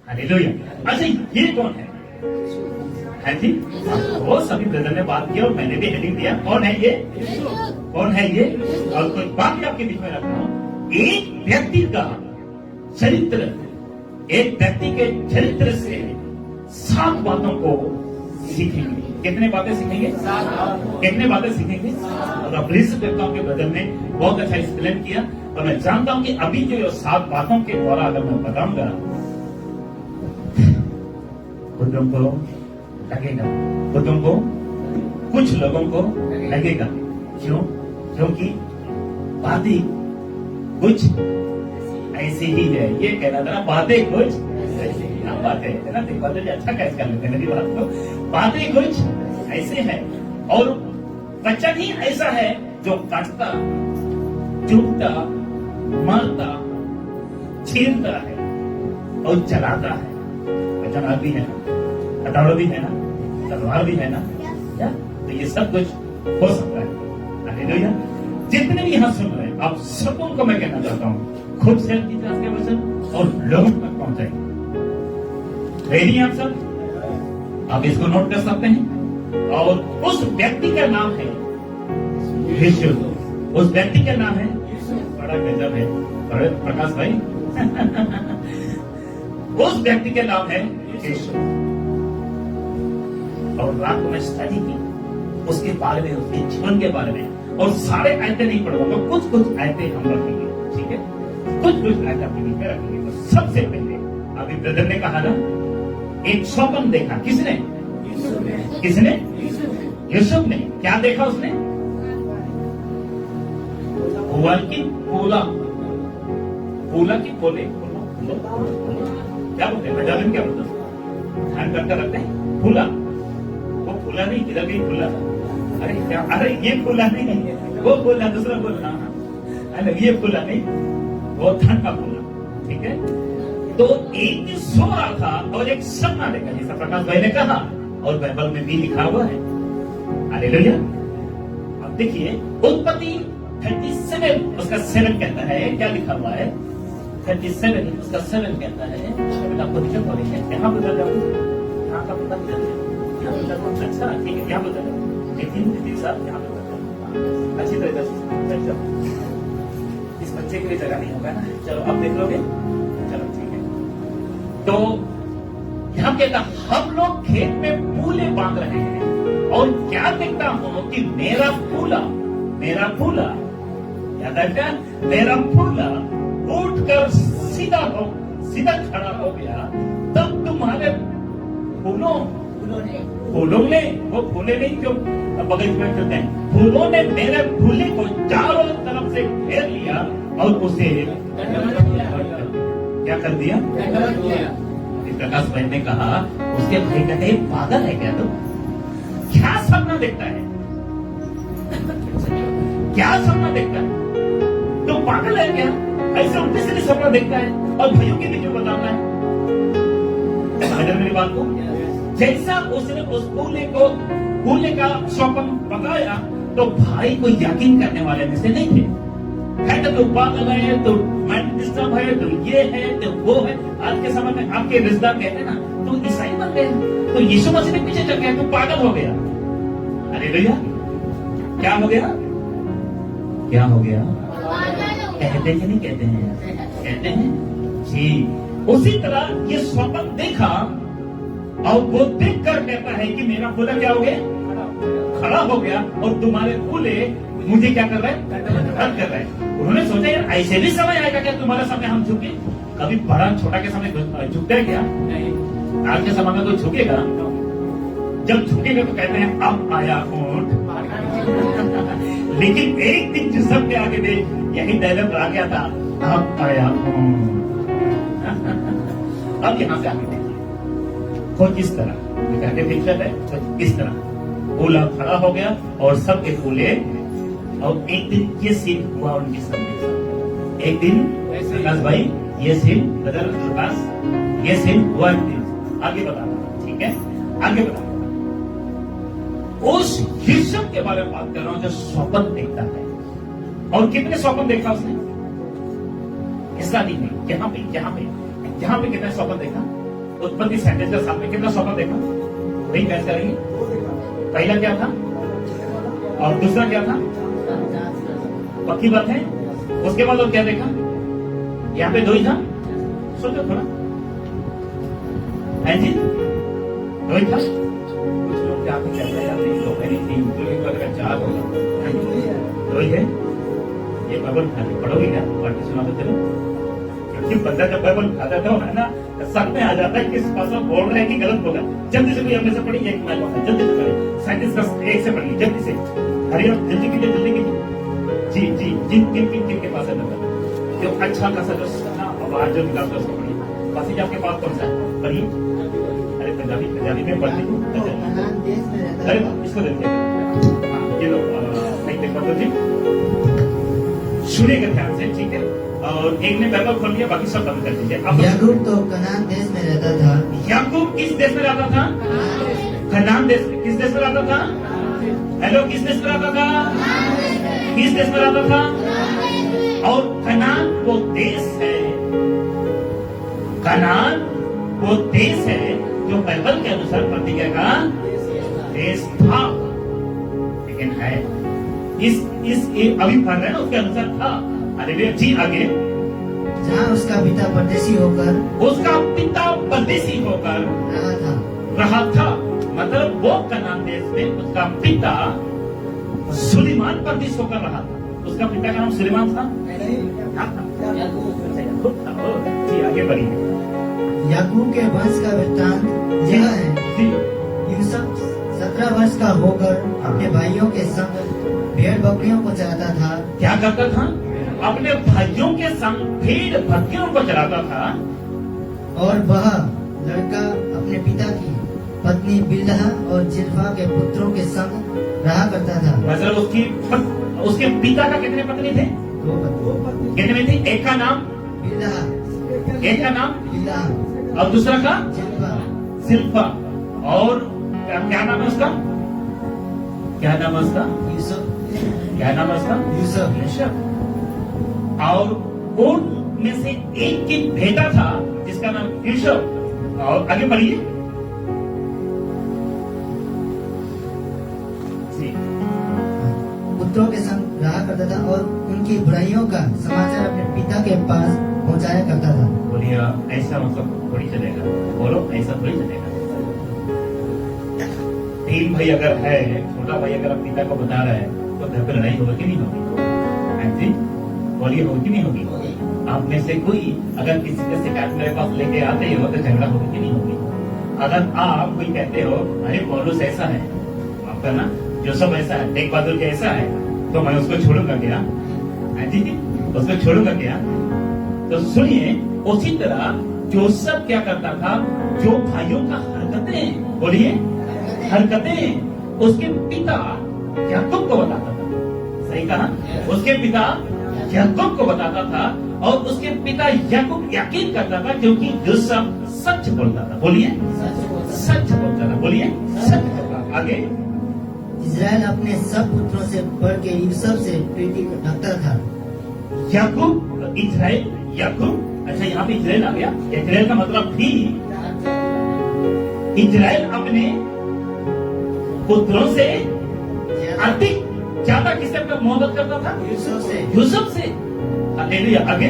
Hallelujah. अच्छा, ये कौन है जी? वो सभी ब्रदर ने बात किया और मैंने भी हेडिंग दिया। कौन है ये? कौन है ये? और कोई बात भी आपके बीच में रख रहा हूं। एक व्यक्ति का चरित्र, एक व्यक्ति के चरित्र से 7 बातों को सीखेंगे। कितने बातें सीखेंगे? 7। कितने बातें सीखेंगे? और अप्रिशिएट करता हूं कि ब्रदर ने बहुत अच्छा एक्सप्लेन किया। और मैं जानता हूं कि अभी जो 7 बातों के द्वारा अगर मैं बताऊंगा, कुछ लोगों को लगेगा, कुछ लोगों को, कुछ लोगों को लगेगा। क्यों? क्योंकि बातें कुछ ऐसी ही है। ये कहना था, बातें कुछ ऐसी ही है। बातें है ना, देखो तो अच्छा कैसे कर लेते हैं मेरी बात को। बातें कुछ ऐसे है और वचन ही ऐसा है जो काटता, चुभता, मारता, छीनता है और जलाता है। वचन भी है ना, हथौड़ा भी है ना, तलवार भी है ना, क्या? तो ये सब कुछ हो सकता है। हालेलुया। जितने भी यहां सुन रहे हैं, आप सबों को मैं कहना चाहता हूं, खुद शेयर कीजिए इसके वचन और लोगों तक पहुंचाइए। रेडी आप सब? आप इसको नोट कर सकते हैं। और उस व्यक्ति का नाम है यीशु। उस व्यक्ति का नाम है, बड़ा गजब है बड़े प्रकाश भाई। उस व्यक्ति का नाम है यीशु। और रात को मैं स्टडी की उसके बारे में, उसके जीवन के बारे में। और सारे आयतें नहीं पढ़ूंगा, तो कुछ कुछ आयतें हम रखेंगे, ठीक है? कुछ कुछ आयतें अपने बीच में रखेंगे। तो सबसे पहले अभी ब्रदर ने कहा ना, एक स्वप्न देखा। किसने? किसने? यूसुफ ने। क्या देखा उसने? पुआल की पोला, पोला की पोले, क्या बोलते हैं? पंजाबी में क्या बोलते हैं? ध्यान करके रखते हैं। फूला, वो फूला नहीं, इधर भी फूला। अरे क्या? अरे ये फूला नहीं, वो फूला दूसरा बोलना। अरे ये फूला नहीं, वो धन का फूला, ठीक है? तो एक दिन सो रहा था और एक सपना देखा, जैसा प्रकाश भाई ने कहा, और बाइबल में भी लिखा हुआ है। हालेलुया। अब देखिए, उत्पत्ति 37 उसका 7 कहता है, क्या लिखा हुआ है? 37 उसका 7 कहता है। बेटा पोजीशन बोलेंगे, यहाँ बदल जाओ, यहाँ का पता बदल जाओ, यहाँ बदल जाओ। अच्छा ठीक है, यहाँ बदल जाओ। लेकिन साहब यहाँ बदल जाओ, अच्छी तरह से जाओ। इस बच्चे के लिए जगह नहीं होगा ना, चलो अब देख लोगे, चलो ठीक है। तो यहाँ कहता, हम लोग खेत में फूले बांध रहे हैं और क्या देखता हूं कि मेरा फूला याद है क्या? मेरा फूला उठकर सीधा खड़ा हो गया। तब तुम्हारे फूलों ने, वो फूले नहीं जो बगल में चलते हैं, फूलों ने मेरे फूले को चारों तरफ से घेर लिया और उसे क्या कर दिया? प्रकाश भाई ने कहा, उसके भाई कहते हैं, पागल है क्या तू? क्या सपना देखता है? क्या सपना देखता है? तो पागल है क्या? ऐसे उल्टे सीधे सपना देखता है और भाइयों के बीच में बताता है। समझ मेरी बात को? जैसा उसने उस फूले का स्वप्न बताया, तो भाई को यकीन करने वाले में से नहीं थे। कहते तो पागल है, तो माइंड डिस्टर्ब है, तो ये है, तो वो है। आज के समय में आपके रिश्तेदार कहते हैं ना, तो ईसाई बन गए, तो यीशु मसीह के पीछे चल गया, तो पागल हो गया। अरे भैया, क्या हो गया? क्या हो गया? कहते हैं नहीं कहते हैं? कहते हैं जी। उसी तरह ये स्वप्न देखा और वो देख कर कहता है कि मेरा फूला क्या हो गया? खड़ा हो गया और तुम्हारे फूले मुझे क्या कर रहे हैं? रद्द कर रहे हैं। उन्होंने सोचा, यार ऐसे भी समय आएगा क्या तुम्हारे सामने हम झुके? कभी बड़ा छोटा के सामने झुकते हैं क्या? नहीं। आज के समय में कोई झुकेगा? जब झुकेगा तो कहते हैं अब आया ऊंट। लेकिन एक दिन जिस सबके आगे में यही डायलॉग आ गया था, अब आया ऊंट। अब यहां से आगे देखिए, कुछ इस तरह कहते पिक्चर है, कुछ इस तरह फूला खड़ा हो गया और सबके फूले। और एक दिन ये सीन हुआ उनके सामने। एक दिन प्रकाश भाई, ये सीन ब्रदर प्रकाश, ये सीन हुआ एक दिन। आगे बता, ठीक है? आगे बता। उस यूसुफ के बारे में बात कर रहा हूं जो स्वप्न देखता है। और कितने स्वप्न देखा उसने? स्टार्टिंग में, यहाँ पे कितने स्वप्न देखा? उत्पत्ति 37 में कितना सौंपा देखा? वही बहस करेंगे। पहला क्या था और दूसरा क्या था? पक्की बात है। उसके बाद और क्या देखा? यहाँ पे 2 ही था। सोचो थोड़ा, है जी, 2 ही था। कुछ लोग क्या कहते हैं यार, 3 लोग है नहीं, 3 तो 4 होगा, 2 ही है। ये बाइबल पढ़ोगे क्या? पढ़ के सुना देते हो। क्योंकि बंदा जब बाइबल खाता है ना, सब में आ जाता है किस पासा बोल रहे हैं कि गलत बोला। जल्दी से कोई हमने से पढ़ी, एक मैं पढ़ा, जल्दी से पढ़ी। 37 से पढ़िए जल्दी से। हरियर जल्दी कीजिए, जल्दी कीजिए। जी जी, जिन के पास है नंबर, जो अच्छा खासा जो ना आवाज जो निकालता है उसको पढ़िए। बाकी आपके पास कौन सा है? पढ़िए। अरे पंजाबी में पढ़ते हो? अरे इसको देखिए, ये लोग नहीं देख पाते जी, सुनिएगा ध्यान से, ठीक है? और एक ने बाइबल खोल लिया, बाकी सब बंद कर दीजिए। याकूब तो कनान देश में रहता था। याकूब किस देश में रहता था? कनान देश। किस देश में रहता था? हेलो, किस देश में रहता था? किस देश में रहता था? और कनान वो देश है, कनान वो देश है जो बाइबल के अनुसार प्रतिज्ञा का देश था, लेकिन है इस अभी पढ़ रहे हैं ना, उसके अनुसार था। अरे जी, आगे। जहाँ उसका पिता परदेशी होकर रहा था। मतलब वो कनान देश में उसका पिता सुलेमान परदेश होकर रहा था। उसका पिता का नाम सुलेमान था। जी, आगे बढ़िए। याकूब के वंश का वृत्तांत यह है। यूसुफ 17 वर्ष का होकर अपने भाइयों के संग भेड़ बकरियों को चराता था। क्या करता था? अपने भाइयों के संग भेड़ बकरियों को चराता था। और वह लड़का अपने पिता की पत्नी बिल्हा और जिल्फा के पुत्रों के संग रहा करता था। मतलब उसके पिता का कितने पत्नी थे? 2 पत्नी। कितने थे? एक का नाम बिल्हा, एक का नाम बिल्हा और दूसरा का जिल्फा। और क्या नाम है उसका? क्या नाम है उसका? यूसुफ। क्या नाम है उसका? यूसुफ। और उनमें से एक की बेटा था जिसका नाम यूसुफ। और आगे बढ़िए। पुत्रों के संग रहा करता था और उनकी बुराइयों का समाचार अपने पिता के पास पहुंचाया करता था। बोलिए, ऐसा मतलब थोड़ी चलेगा। बोलो, ऐसा थोड़ी चलेगा। 3 भाई अगर है, छोटा भाई अगर पिता को बता रहा है तो घर पर लड़ाई होगी कि नहीं होगी? बोलिए, होगी कि नहीं होगी? आप में से कोई अगर किसी से शिकायत मेरे पास लेके आते हो तो झगड़ा होगी कि नहीं होगी? अगर आप कोई कहते हो अरे पौलुस ऐसा है, माफ करना, जो सब ऐसा है, टेक बहादुर के ऐसा है, तो मैं उसको छोड़ूंगा क्या? जी, उसको छोड़ूंगा क्या? तो सुनिए, उसी तरह जोसेफ क्या करता था? जो भाइयों का हरकतें, बोलिए हरकतें, उसके पिता याकूब को बताता था। सही कहा? उसके पिता याकूब को बताता था और उसके पिता याकूब यकीन करता था क्योंकि जोसेफ सच बोलता था। बोलिए, सच बोलता था। बोलिए, सच बोलता। आगे। इज़राइल अपने सब पुत्रों से बढ़ के यूसुफ से प्रीति रखता था। याकूब, इज़राइल, याकूब। अच्छा, यहाँ पे इज़राइल आ गया। इज़राइल का मतलब भी इज़राइल अपने पुत्रों से अधिक ज्यादा किससे मोहब्बत करता था? यूसुफ से। हालेलुया। आगे।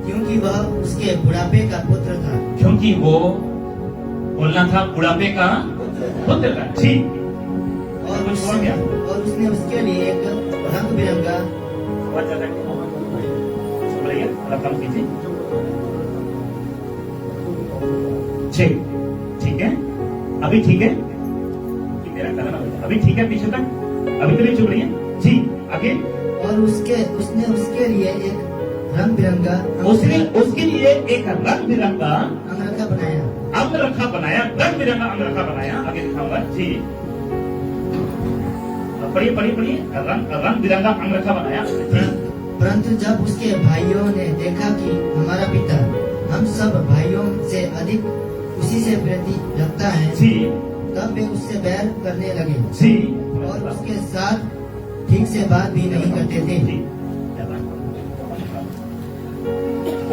क्योंकि वह उसके बुढ़ापे का पुत्र था। क्योंकि वो बोलना था बुढ़ापे का पुत्र था। ठीक। और उसने उसके लिए एक रंग बिरंगा रकम कीजिए। ठीक है, अभी ठीक है, मेरा कहना अभी ठीक है, पीछे तक अभी तो नहीं चुप रही है जी। आगे। और उसने उसके लिए एक रंग बिरंगा उसके लिए एक रंग बिरंगा अंगरखा बनाया। रंग बिरंगा अंगरखा बनाया। आगे दिखाऊंगा जी। पढ़िए। रंग बिरंगा अंगरखा बनाया। परंतु जब उसके भाइयों ने देखा कि हमारा पिता हम सब भाइयों से अधिक उसी से प्रीति रखता है जी, तब वे उससे बैर करने लगे जी, और उसके साथ ठीक से बात भी नहीं करते थे।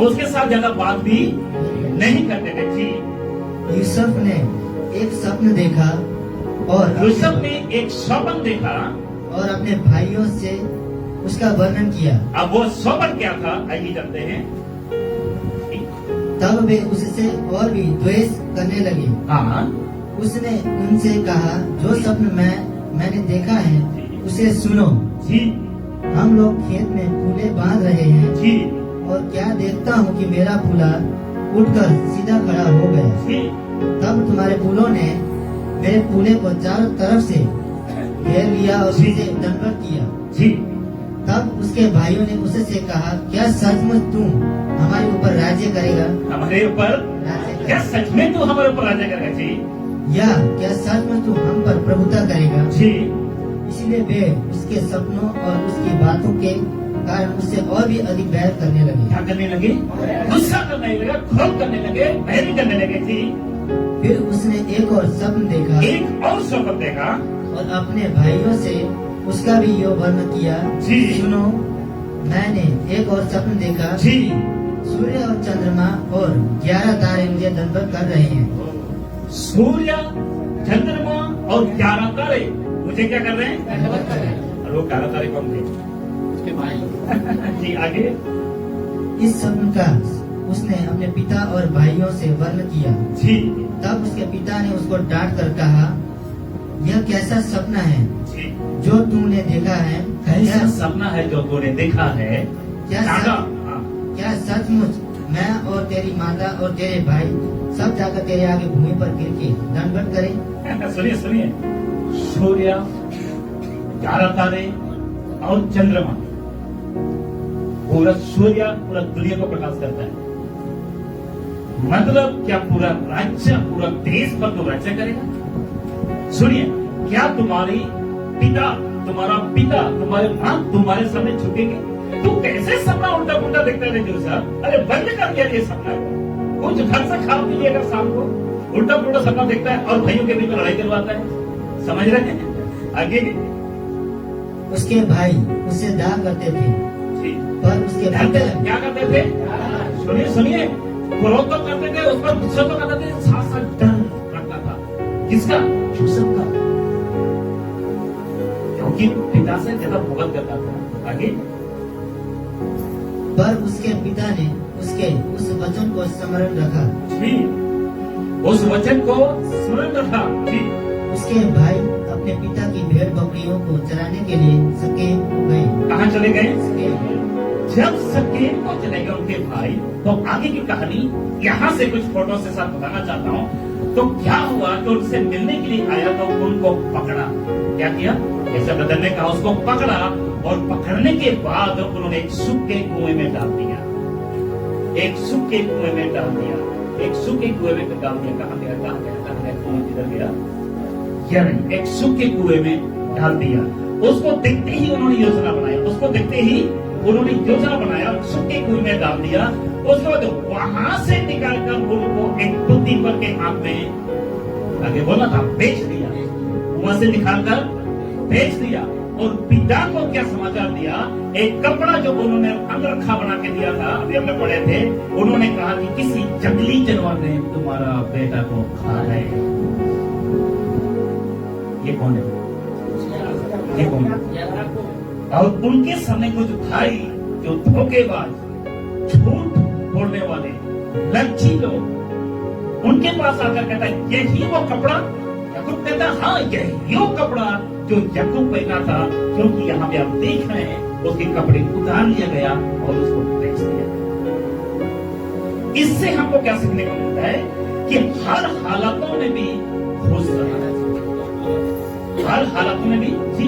उसके साथ ज्यादा बात भी नहीं करते थे जी। यूसुफ ने एक स्वप्न देखा और यूसुफ ने एक स्वप्न देखा और अपने भाइयों से उसका वर्णन किया। अब वो स्वप्न क्या था आइए जानते हैं। तब वे उससे और भी द्वेष करने लगे। हाँ उसने उनसे कहा, जो स्वप्न मैंने देखा है उसे सुनो। जी हम लोग खेत में फूले बांध रहे हैं जी और क्या देखता हूँ कि मेरा फूला उठकर सीधा खड़ा हो गया। जी तब तुम्हारे फूलों ने मेरे फूले को चारों तरफ से घेर लिया और जी। उसे दंडवत किया। जी तब उसके भाइयों ने उससे कहा, क्या सचमुच तू हमारे ऊपर राज्य करेगा? हमारे ऊपर राज्य क्या करेगा? सच में तू हमारे ऊपर राजा करेगा? जी या क्या सचमुच तू हम पर प्रभुता करेगा? जी इसलिए वे उसके सपनों और उसकी बातों के कारण उससे और भी अधिक बैर करने लगे। क्या करने लगे? गुस्सा करने लगे, क्रोध करने लगे, बैरी करने लगे। जी फिर उसने एक और स्वप्न देखा एक और स्वप्न देखा और अपने भाइयों से उसका भी यो वर्णन किया। जी। सुनो, मैंने एक और स्वप्न देखा। जी सूर्य और चंद्रमा और 11 तारे मुझे दंडवत कर रहे हैं। सूर्य चंद्रमा और 11 तारे मुझे क्या कर रहे हैं? और वो 11 तारे कौन थे? उसके भाई। जी आगे। इस स्वप्न का उसने अपने पिता और भाइयों से वर्णन किया। जी तब उसके पिता ने उसको डांट कर कहा, यह कैसा सपना है जी जो तुमने देखा है? कैसा सपना है जो तूने देखा है? क्या दादा, सच- हाँ, क्या सचमुच मैं और तेरी माता और तेरे भाई सब जाकर तेरे आगे भूमि पर गिर के दंडवत करें? सुनिए सुनिए। सूर्य 11 तारे और चंद्रमा, पूरा सूर्य पूरा दुनिया को प्रकाश करता है। मतलब क्या पूरा राज्य, पूरा देश पर तो राज्य करेगा? सुनिए, क्या तुम्हारा पिता, तुम्हारे माँ तुम्हारे सामने झुकेंगे? तू कैसे सपना उल्टा पुल्टा देखता है जो साहब? अरे बंद कर दिया ये सपना को। कुछ घर से खा पी लिया अगर शाम को उल्टा पुल्टा सपना देखता है और भाइयों के बीच में लड़ाई करवाता है। समझ रहे हैं? आगे उसके भाई उससे दाग करते थे जी। पर उसके डरते पिता क्या करते थे? सुनिए सुनिए, क्रोध तो करते थे, उस पर गुस्सा तो करते थे, साथ साथ डर रखता था। किसका? यूसुफ का, क्योंकि पिता से ज्यादा मोहब्बत करता था। आगे पर उसके पिता ने उसके उस वचन को स्मरण रखा। जी, उस वचन को स्मरण रखा। जी उसके भाई अपने पिता की भेड़ बकरियों को चराने के लिए शकेम को गए। कहाँ चले गए? शकेम। जब शकेम को चले गए उनके भाई, तो आगे की कहानी यहाँ से कुछ फोटो से साथ बताना चाहता हूँ। तो क्या हुआ कि उनसे मिलने के लिए आया तो उनको पकड़ा। क्या किया? जैसे ब्रदर ने कहा, उसको पकड़ा और पकड़ने के बाद उन्होंने एक सूखे कुएं में डाल दिया। एक सूखे कुएं में डाल दिया। एक सूखे कुएं में डाल दिया। कहाँ गया? कहाँ गया? कहाँ गया? कुआं किधर गया? क्या नहीं, एक सूखे कुएं में डाल दिया। उसको देखते ही उन्होंने योजना बनाया। उसको देखते ही उन्होंने योजना बनाया, सूखे कुएं में डाल दिया। उसके बाद वहां से निकालकर उनको एक बुद्धि पर के हाथ में, आगे बोला था, बेच दिया। वहां से निकालकर बेच दिया। और पिता को क्या समाचार दिया? एक कपड़ा जो उन्होंने अंगरखा बना के दिया था, अभी हमने पढ़े थे, उन्होंने कहा कि किसी जंगली जानवर ने तुम्हारा बेटा को खा है। ये कौन है? ये कौन है? और उनके सामने कुछ भाई जो धोखेबाज, झूठ बोलने वाले, लज्जी लोग, उनके पास आकर कहता है, यही वो कपड़ा? याकूब कहता है, हाँ यही वो कपड़ा जो याकूब पहना था, क्योंकि यहाँ पे आप देख रहे हैं उसके कपड़े उतार लिया गया और उसको बेच दिया। इससे हमको क्या सीखने को मिलता है कि हर हालातों में भी खुश रहना। हर हालातों में भी जी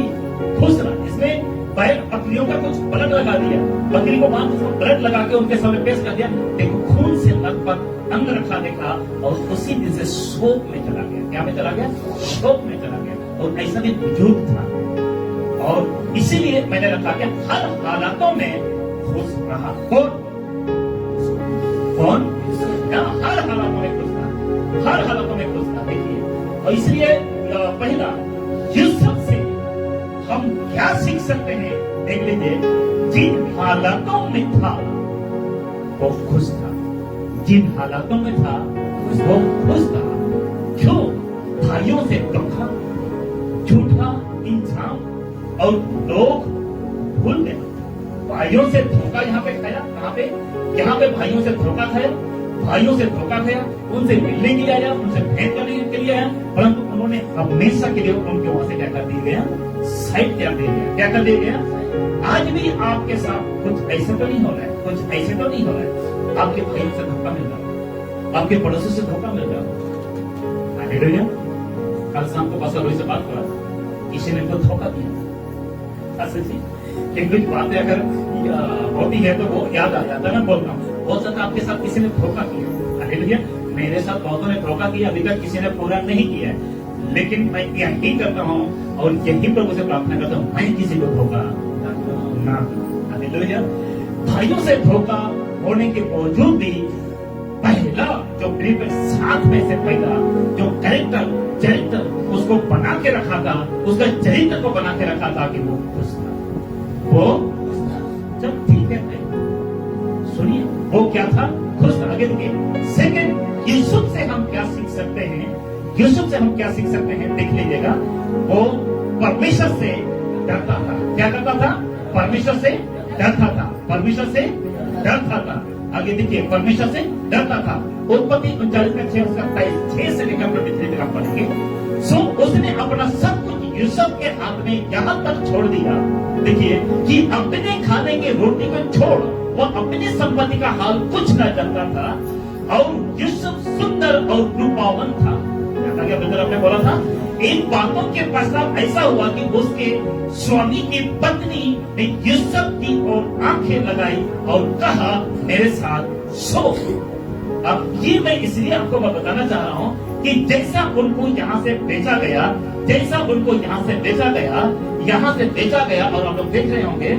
खुश रहना। इसमें बैल बकरियों का कुछ ब्लड लगा दिया, बकरी को बांध उसको ब्लड लगा के उनके सामने पेश कर दिया। देखो खून से लगभग अंग रखा देखा और उसी दिन से शोक में चला गया। क्या में चला गया? शोक में चला गया। और ऐसा भी बुजुर्ग था। और इसीलिए मैंने रखा कि हर हालातों में खुश रहा। कौन? हर हालातों में खुश था। हर हालातों में खुश था। देखिए, और इसलिए पहला यूसुफ से हम क्या सीख सकते हैं? देख लीजिए, जिन हालातों में था वो खुश था। जिन हालातों में था वो खुश था। से धोखा, झूठा इंसान और लोग भूल गए। भाइयों से धोखा यहाँ पे खाया, कहाँ पे? यहाँ पे भाइयों से धोखा खाया, भाइयों से धोखा खाया, उनसे मिलने के लिए आया, उनसे भेंट करने के लिए आया, परंतु उन्होंने हमेशा के लिए उनके वहां से क्या कर दिया गया? साइड कर दिया गया। क्या कर दिया गया? आज भी आपके साथ कुछ ऐसे तो नहीं हो रहा है, कुछ ऐसे तो नहीं हो रहा है, आपके भाइयों से धोखा मिल रहा है, आपके पड़ोसी से धोखा मिल रहा है। हालेलुया। कल शाम को पास्टर रोहित से बात करा, किसी ने तो धोखा दिया। ऐसे जी एक कुछ बातें अगर होती है तो वो याद आ जाता है। मैं बोल रहा हूँ, हो सकता है आपके साथ किसी ने धोखा किया। हालेलुया। मेरे साथ बहुतों ने धोखा किया, अभी तक किसी ने पूरा नहीं किया है, लेकिन मैं यही करता हूँ और यही प्रभु से प्रार्थना करता हूँ, मैं किसी को धोखा ना। हालेलुया। भाइयों से धोखा होने के बावजूद भी पहला जो प्रेम साथ में से पहला जो चरित्र उसको बना के रखा था, उसका चरित्र को बना के रखा था कि वो खुश था। वो जब ठीक है भाई, सुनिए वो क्या था? खुश था। आगे देखिए, सेकंड, यूसुफ से हम क्या सीख सकते हैं? यूसुफ से हम क्या सीख सकते हैं? देख लीजिएगा, वो परमेश्वर से डरता था। क्या करता था? परमेश्वर से डरता था, परमेश्वर से डरता था। आगे देखिए, परमेश्वर से डरता था। उत्पत्ति 39:6 से लेकर 23 तक आप पढ़ेंगे। सो उसने अपना सब कुछ यूसुफ के हाथ में यहाँ तक छोड़ दिया, देखिए, कि अपने खाने की रोटी को छोड़ वो अपनी संपत्ति का हाल कुछ न जानता था। और यूसुफ सुंदर और रूपावन था। क्या ब्रदर आपने बोला था? इन बातों के पश्चात ऐसा हुआ कि उसके स्वामी की पत्नी ने यूसुफ की ओर आंखें लगाई और कहा, मेरे साथ सो। अब ये मैं इसलिए आपको बताना चाह रहा हूं कि जैसा उनको यहाँ से भेजा गया, जैसा उनको यहाँ से भेजा गया और आप लोग देख रहे होंगे,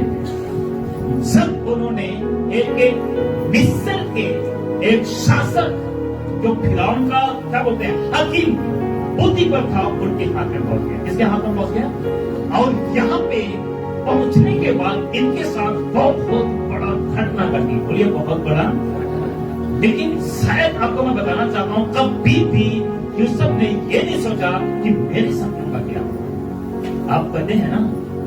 जब उन्होंने एक मिस्र के एक शासक जो फिरौन का क्या बोलते हैं हकीम बुद्धि पर था, उनके हाथ में पहुंच गया। किसके हाथ में पहुंच गया? और यहाँ पे पहुंचने के बाद इनके साथ बहुत बड़ा घटना घटी। बोलिए बहुत बड़ा। लेकिन शायद आपको मैं बताना चाहता हूं, कभी भी यूसुफ ने ये नहीं सोचा कि मेरे सपनों का क्या होगा। आप कहते हैं ना,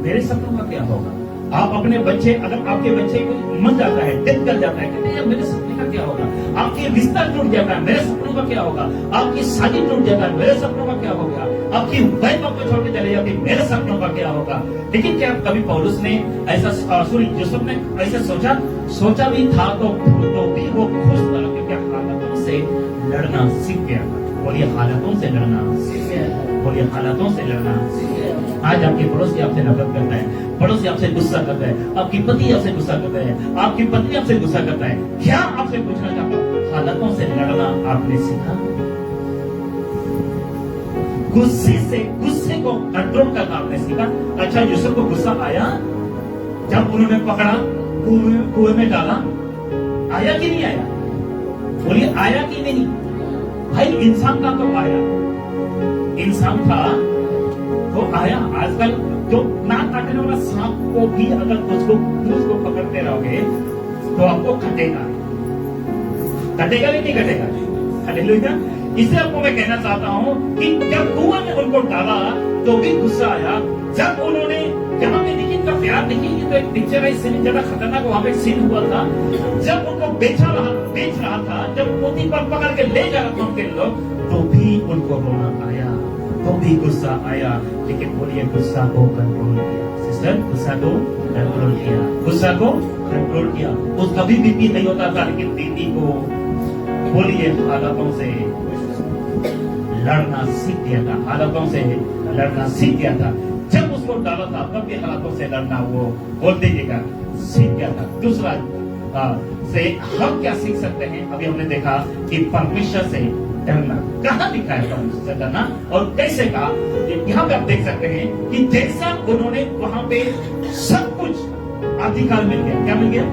मेरे सपनों का क्या होगा। आप अपने बच्चे, अगर आपके बच्चे को मर जाता है, डेथ कर जाता है, कहते हैं मेरे सपने का क्या होगा। आपके रिश्ता टूट जाता है, मेरे सपनों का क्या होगा। आपकी शादी टूट जाता है, मेरे सपनों का क्या होगा। आपकी वाइफ आपको छोड़ के चले जाती है, मेरे सपनों का क्या होगा। लेकिन क्या कभी पौलुस ने ऐसा यूसुफ ने ऐसा सोचा भी था तो भी वो खुश था, क्योंकि हालातों से लड़ना सीख गया था। बोलिए हालातों से लड़ना सीख गया। बोलिए हालातों से लड़ना सीख गया। आज आपके पड़ोसी आपसे नफरत करता है, पड़ोसी आपसे गुस्सा करता है, आपकी पति आपसे गुस्सा करता है, आपकी पत्नी आपसे गुस्सा करता है। क्या आपसे पूछना चाहता हूं, हालातों से लड़ना आपने सीखा? गुस्से को कंट्रोल करना आपने सीखा? अच्छा, यूसुफ को गुस्सा आया जब उन्होंने पकड़ा, कुएं में डाला, आया कि नहीं आया? बोलिए आया कि नहीं? भाई इंसान था तो आया, इंसान था तो आया। आजकल जो नाक काटने वाला सांप को भी अगर उसको पकड़ते रहोगे तो आपको कटेगा नहीं कटेगा। हालेलुया। इससे आपको मैं कहना चाहता हूं कि जब कुआं में उनको डाला तो भी गुस्सा आया। जब उन्होंने जहां पे देखिए इनका प्यार देखिए, ये तो एक पिक्चर है, इससे ज्यादा खतरनाक वहां पे सीन हुआ था। जब उनको बेच रहा था, जब पोती पर पकड़ के ले जा रहा था उनके लोग, तो भी उनको रोना आया, तो भी गुस्सा आया। लेकिन बोलिए गुस्सा को कंट्रोल किया। सिस्टर, गुस्सा को कंट्रोल किया, गुस्सा को कंट्रोल किया। उस कभी बीपी नहीं होता था, लेकिन दीदी को बोलिए हालातों से लड़ना सीख गया था, हालातों से लड़ना सीख गया था। जब उसको डाला था तब भी हालातों से लड़ना वो बोल दीजिएगा सीख गया था। दूसरा से हम क्या सीख सकते हैं? अभी हमने देखा कि परमेश्वर से डरना। कहाँ लिखा है परमेश्वर से डरना और कैसे कहा? यहाँ पे आप देख सकते हैं कि जैसा उन्होंने वहां पे सब कुछ अधिकार मिल गया। क्या मिल गया?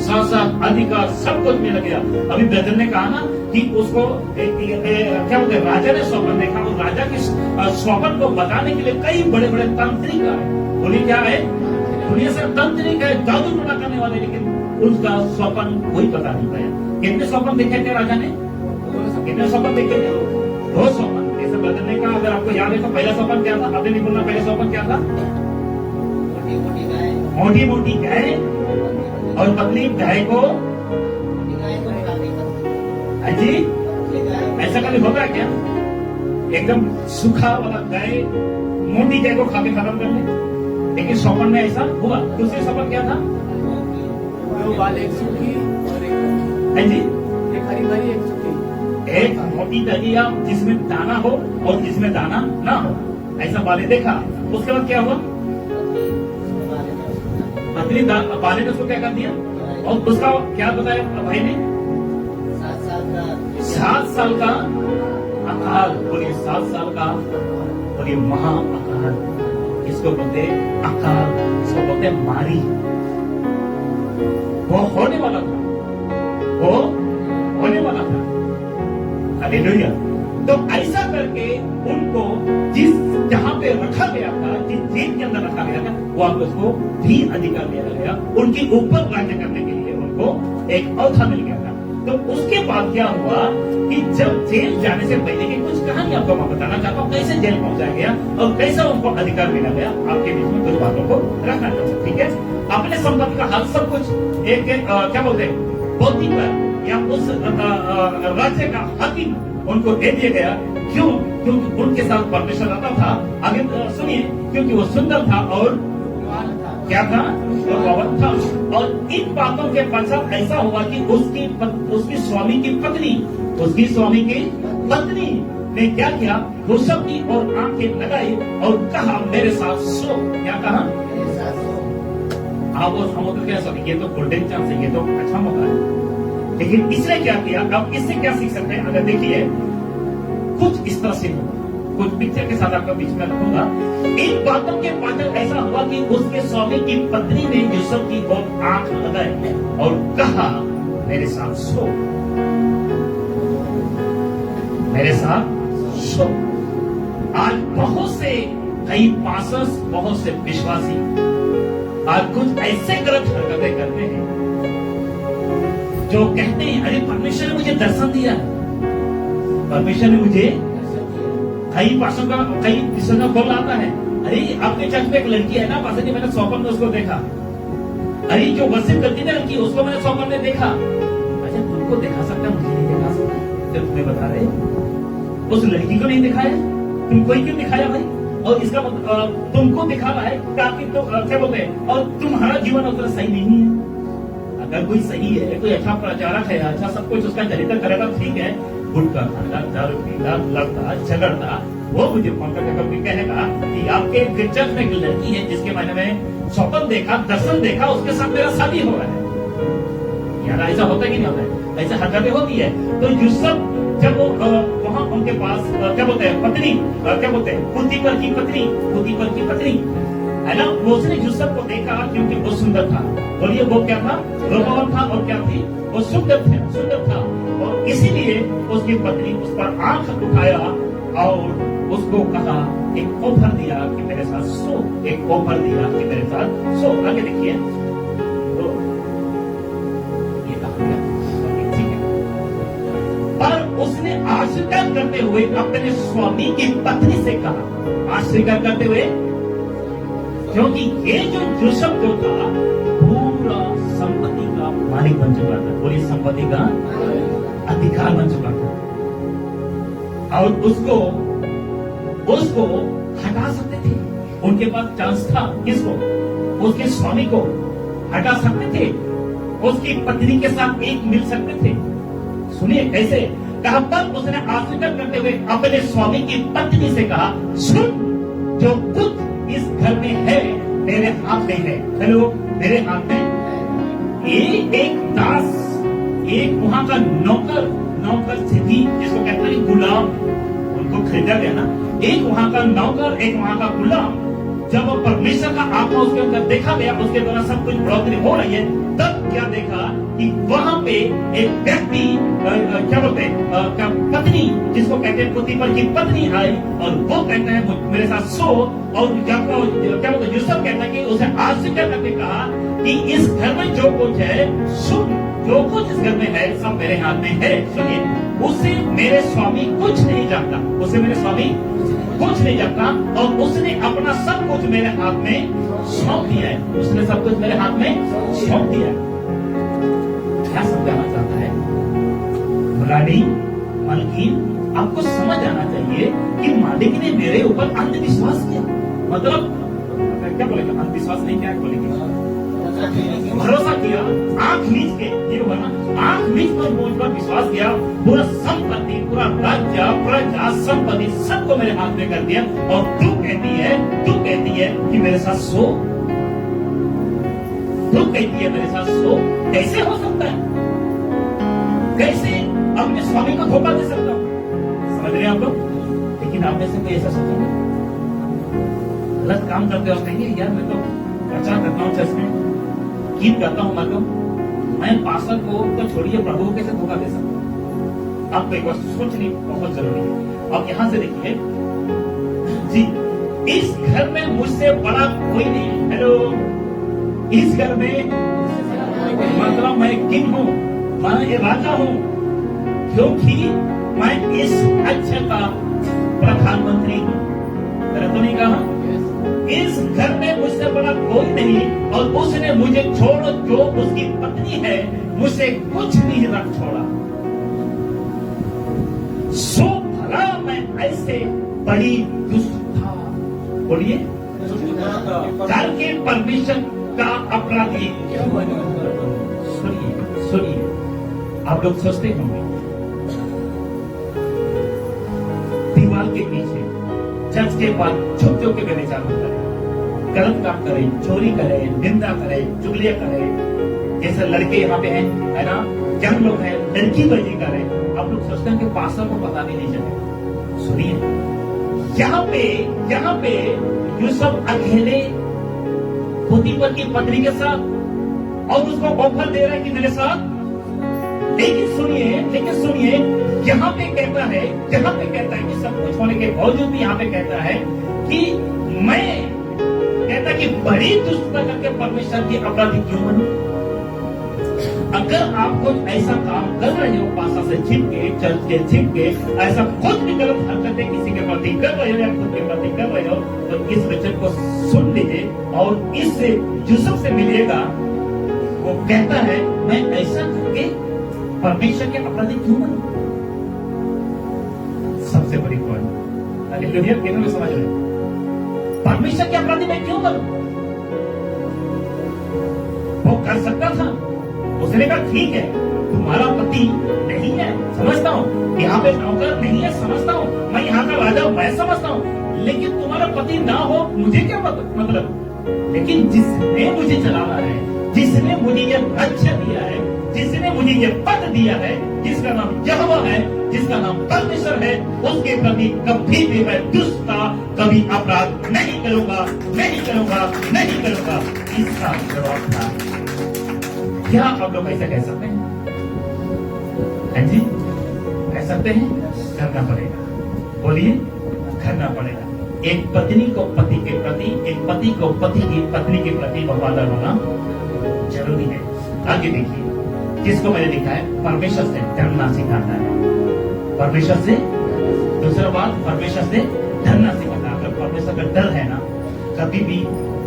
साथ अधिकार सब कुछ मिल गया। अभी ब्रदर ने कहा ना कि उसको क्या बोलते हैं, राजा ने स्वप्न देखा और राजा के स्वप्न को बताने के लिए कई बड़े बड़े तांत्रिक आए। बोलिए क्या है? दुनिया से तांत्रिक है, जादू टोना करने वाले, लेकिन उसका स्वप्न कोई पता नहीं पाया। कितने स्वप्न देखे थे राजा ने? कितने स्वप्न देखे थे? 2 स्वप्न। जैसे ब्रदर ने कहा, अगर आप आपको याद है तो पहला सोपान क्या था? आपने नहीं बोलना, पहला सोपान क्या था? मोटी मोटी गाय, मोटी मोटी गाय और पतली गाय को, मोटी गाय को निकालनी पड़ती, हाँ जी, पतली गाय ऐसा कभी होता है क्या? एकदम सूखा वाला गाय मोटी गाय को खा के खत्म कर ले, लेकिन सोपान में ऐसा हुआ। दूसरे सोपान क्या था? दो बाल, एक सूखी और एक हाँ जी, एक हरी भरी एक सूखी। एक मोटी दलिया जिसमें दाना हो और जिसमें दाना ना हो, ऐसा बाले देखा। उसके बाद क्या हुआ? पतली बाले ने उसको क्या कर दिया? और उसका क्या बताया भाई ने? 7 साल का 7 साल का अकाल। बोलिए 7 साल का, बोलिए महा अकाल। इसको बोलते अकाल, इसको बोलते मारी। वो होने वाला था, वो होने वाला था। हालेलुया। तो ऐसा करके उनको जिस जहां पे रखा गया था, जिस जेल के अंदर रखा गया था, वहां पे उसको भी अधिकार दिया गया, उनके ऊपर राज्य करने के लिए उनको एक औथा मिल गया था। तो उसके बाद क्या हुआ कि जब जेल जाने से पहले की कुछ कहानी आपको मैं बताना चाहता हूँ, कैसे जेल पहुंचा गया और कैसा उनको अधिकार मिला गया। आपके बीच में कुछ बातों को रखना चाहता हूँ, ठीक है? अपने संपत्ति का हक सब कुछ एक क्या बोलते हैं, पोती पर या उस राज्य का हाकिम उनको दे दिया गया। क्यों? क्योंकि उनके साथ परमेश्वर रहता था। आगे सुनिए, क्योंकि वो सुंदर था और क्या था? पवन था। और इन बातों के पश्चात ऐसा हुआ कि उसकी स्वामी की पत्नी ने क्या किया? यूसुफ की और आंखें लगाई और कहा मेरे साथ सो। क्या कहा? मेरे साथ सो। आप वो समुद्र के सो, ये तो गोल्डन चांस है, ये तो अच्छा मौका है। लेकिन इसने क्या किया? अब इससे क्या सीख सकते हैं? अगर देखिए कुछ इस तरह से हुआ, कुछ पिक्चर के साथ आपका बीच में रखूंगा। इन बातों के पाछल ऐसा हुआ कि उसके स्वामी की पत्नी ने यूसुफ की ओर आंख लगाई और कहा मेरे साथ सो, मेरे साथ सो। आज बहुत से कई पासर्स, बहुत से विश्वासी आज कुछ ऐसे गलत हरकतें करते हैं जो कहते हैं अरे परमेश्वर ने मुझे दर्शन दिया, परमेश्वर ने मुझे, कई पासों का, कई विषयों का बोल आता है, अरे आपके चर्च में एक लड़की है ना पास जी, मैंने स्वप्न में उसको देखा। अरे जो वर्शिप करती ना लड़की, उसको मैंने स्वप्न में देखा। अच्छा तुमको दिखा सकता, मुझे नहीं दिखा सकता? जब तुम्हें बता रहे उस लड़की को नहीं दिखाया, तुमको ही क्यों दिखाया भाई? और इसका मतलब तुमको दिखा रहा है ताकि तो क्या बोलते हैं, और तुम्हारा जीवन उतना सही नहीं है। अगर कोई सही है, कोई अच्छा प्रचारक है, अच्छा सब कुछ उसका चरित्र करेगा, ठीक है। गुटखा खाता, दारू पीता, लड़ता, झगड़ता, वो मुझे फोन करके कभी कहेगा कि आपके चर्च में एक लड़की है जिसके मैंने में स्वप्न देखा, दर्शन देखा, उसके साथ मेरा शादी हो रहा है। यार ऐसा होता है कि नहीं होता है? ऐसा हरकतें होती है। तो यूसुफ जब वो वहां उनके पास क्या बोलते हैं, पत्नी, क्या बोलते हैं, पुतीपर की पत्नी है ना, वो उसने यूसुफ को देखा क्योंकि वो सुंदर था। बोलिए वो क्या था? रूपवान था। और क्या थी? वो सुंदर था। और इसीलिए उसकी पत्नी उस पर आंख उठाया और उसको कहा, एक ऑफर दिया कि मेरे साथ सो, एक ऑफर दिया कि मेरे साथ सो। आगे देखिए, तो ये कहा गया, ठीक है। पर उसने आस्वीकार करते हुए अपने स्वामी की पत्नी से कहा, आस्वीकार करते हुए, क्योंकि ये जो यूसुफ जो था पूरा संपत्ति का मालिक बन चुका था, पूरी संपत्ति का अधिकार बन चुका था और उसको हटा सकते थे। उनके पास चांस था, किसको? उसके स्वामी को हटा सकते थे, उसकी पत्नी के साथ एक मिल सकते थे। सुनिए कैसे कहा, पर उसने आस्वीकार करते हुए अपने स्वामी की पत्नी से कहा, सुन, जो कुछ इस घर में है मेरे हाथ में है। हेलो, मेरे हाथ में एक दास, एक वहां का नौकर स्थिति जिसको कहते हैं गुलाम, उनको खरीदा गया ना, एक वहां का नौकर, एक वहां का गुलाम। जब वो परमेश्वर का आत्मा उसके अंदर देखा गया, उसके द्वारा सब कुछ बढ़ोतरी हो रही है, तब क्या देखा कि वहां पे एक व्यक्ति, क्या बोलते हैं, पत्नी, जिसको कहते हैं पुतीपर की पत्नी आई और वो कहते हैं मेरे साथ सो। और क्या बोलते हैं, यूसुफ कहता है कि उसे आस्वीकार करके कहा कि इस घर में जो कुछ है, सुन, जो कुछ इस घर में है सब मेरे हाथ में है। सुनिए, उसे मेरे स्वामी कुछ नहीं जानता, उसे मेरे स्वामी कुछ नहीं जानता और उसने अपना सब कुछ मेरे हाथ में सौंप दिया है। उसने सब कुछ मेरे हाथ में सौंप दिया है। क्या समझाना चाहता है? मुलानी मलकीन, आपको समझ आना चाहिए कि मालिक ने मेरे ऊपर अंधविश्वास किया। मतलब क्या बोलेगा? अंधविश्वास नहीं, क्या बोलेंगे? भरोसा किया, आंख मीच के, ये होगा ना, आंख मीच कर मुझ पर विश्वास किया। पूरा संपत्ति, पूरा राज्य, प्रजा, संपत्ति सबको मेरे हाथ में कर दिया। और तू कहती है कि मेरे साथ सो, तू कहती है मेरे साथ सो। कैसे हो सकता है? कैसे अपने स्वामी को धोखा दे सकता हूं? समझ रहे हैं आप लोग? लेकिन आप में से कोई ऐसा सोचेंगे? गलत काम करते हो, कहेंगे यार मैं तो प्रचार करता हूँ चर्च में, गीत गाता हूं, मैं पास्टर को तो छोड़िए, प्रभु को कैसे धोखा दे सकता हूं? आपको एक बार सोचनी बहुत जरूरी है। अब यहां से देखिए जी, इस घर में मुझसे बड़ा कोई नहीं है। हेलो, इस घर में मतलब मैं किंग हूं, मैं राजा हूं, क्योंकि मैं इस अच्छे का प्रधानमंत्री हूं। मैंने तो नहीं कहा? इस घर में मुझसे बड़ा कोई नहीं, और उसने मुझे छोड़, जो उसकी पत्नी है, मुझसे कुछ नहीं रख छोड़ा। सो भला मैं ऐसे बड़ी दुष्ट था, बोलिए, घर के परमिशन का अपराधी। सुनिए, आप लोग सोचते होंगे दीवार के पीछे चर्च के बाद छुप छुप के व्यभिचार होता है, गलत काम करे, चोरी करे, निंदा करे, चुगलियां करे। जैसे लड़के यहाँ पे हैं, है ना, यंग लोग हैं, लड़की बजी करे। आप लोग सोचते हैं कि पास्टर को पता भी नहीं चले। सुनिए, यहाँ पे यूसुफ अकेले पोतीफर की पत्नी के साथ, और उसको ऑफर दे रहा है कि मेरे साथ। लेकिन सुनिए, यहाँ पे कहता है कि सब कुछ होने के बावजूद भी यहाँ पे कहता है कि मैं कहता कि बड़ी दुष्टता करके परमेश्वर की अपराधी क्यों बनूं? अगर आप कुछ ऐसा काम कर रहे हो, पासा से छिप के, चर्च के छिप के, ऐसा कुछ भी गलत हरकतें किसी के प्रति कर रहे हो या खुद के प्रति कर रहे हो, तो इस वचन को सुन लीजिए और इससे यूसुफ से मिलिएगा। वो कहता है मैं ऐसा करके परमेश्वर के अपराधी क्यों बनूं? सबसे बड़ी पॉइंट, हालेलुया, कितने में समझ रहे? परमेश्वर के अपराधी में क्यों बनूं? वो कर सकता था। उसने कहा ठीक है, तुम्हारा पति नहीं है, समझता हूं, यहाँ पे नौकर नहीं है, समझता हूं, मैं यहाँ का राजा मैं समझता हूं, लेकिन तुम्हारा पति ना हो मुझे क्या मतलब? लेकिन जिसने मुझे चलाना है, जिसने मुझे ये राज्य दिया है, जिसने मुझे ये पद दिया है, जिसका नाम यहोवा है, जिसका नाम परमेश्वर है, उसके प्रति कभी भी मैं दुष्टता, कभी अपराध नहीं करूंगा। इसका जवाब था। क्या आप लोग ऐसा कह सकते हैं? हाँ जी, कह सकते हैं? करना पड़ेगा। बोलिए, करना पड़ेगा। एक पत्नी को पति के प्रति, एक पति को पति की पत्नी के प्रति वफादार होना जरूरी है। आगे देखिए, जिसको मैंने लिखा है, परमेश्वर से डरना सिखाता है। परमेश्वर से, दूसरा बात, परमेश्वर से डरना सिखाता है। अगर परमेश्वर का डर है ना, कभी भी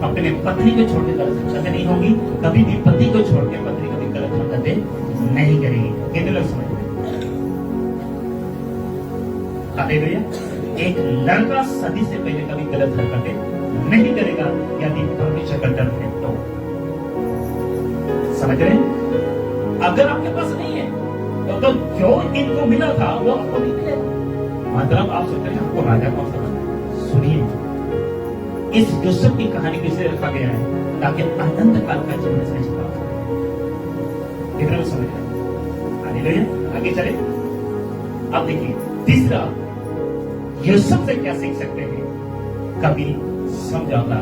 अपने पत्नी को छोड़ के गलत हरकतें नहीं होगी, कभी भी पति को छोड़ के पत्नी कभी गलत हरकतें नहीं करेगी। कितने लोग समझ रहे? हालेलुया। एक लड़का सदी से पहले कभी गलत हरकतें नहीं करेगा यदि परमेश्वर का डर है तो। समझ रहे? अगर आपके पास नहीं है तो जो इनको मिला था वो आपको नहीं मिलेगा। मतलब आप सोच रहे हैं आपको राजा कौन सा बनना है? सुनिए, इस यूसुफ की कहानी को इसलिए रखा गया है ताकि अनंत काल का जीवन इसमें छिपा हो। कितना समझ रहे? हालेलुया। आगे चले। अब देखिए, तीसरा, यूसुफ से क्या सीख सकते हैं? कभी समझौता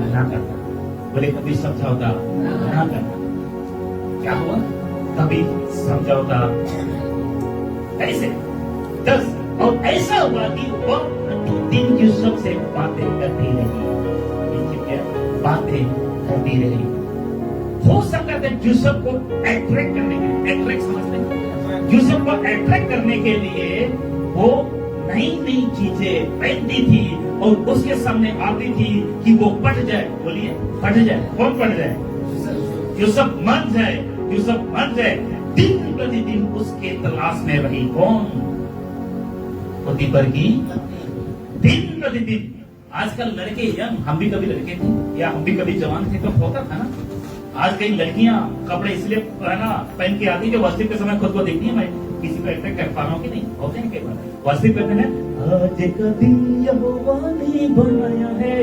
ना करना। बोले, कभी समझौता ना करना। क्या हुआ? कभी समझौता कैसे? 10 और ऐसा हुआ कि वो प्रतिदिन यूसुफ से बातें करती रही। बातें करती रही। हो सकता है यूसुफ को अट्रैक्ट करने के लिए, अट्रैक्ट समझते हैं, यूसुफ को अट्रैक्ट करने के लिए वो नई नई चीजें पहनती थी और उसके सामने आती थी कि वो पट जाए। बोलिए पट जाए। कौन पट जाए? यूसुफ मर जाए। यूसुफ मर जाए। दिन प्रतिदिन उसके तलाश में रही कौन? पोतीफर की दिन प्रतिदिन। आजकल लड़के यंग, हम भी कभी लड़के थे या हम भी कभी जवान थे तो होता था ना। आज कई लड़कियां कपड़े इसलिए पहन के आती है कि वास्तविक के समय खुद को देखती है। मैं किसी को अट्रैक्ट कर पा रहा हूँ कि नहीं? होते हैं कई बार वास्तविक कहते हैं आज का दिन यहोवा ने बनाया है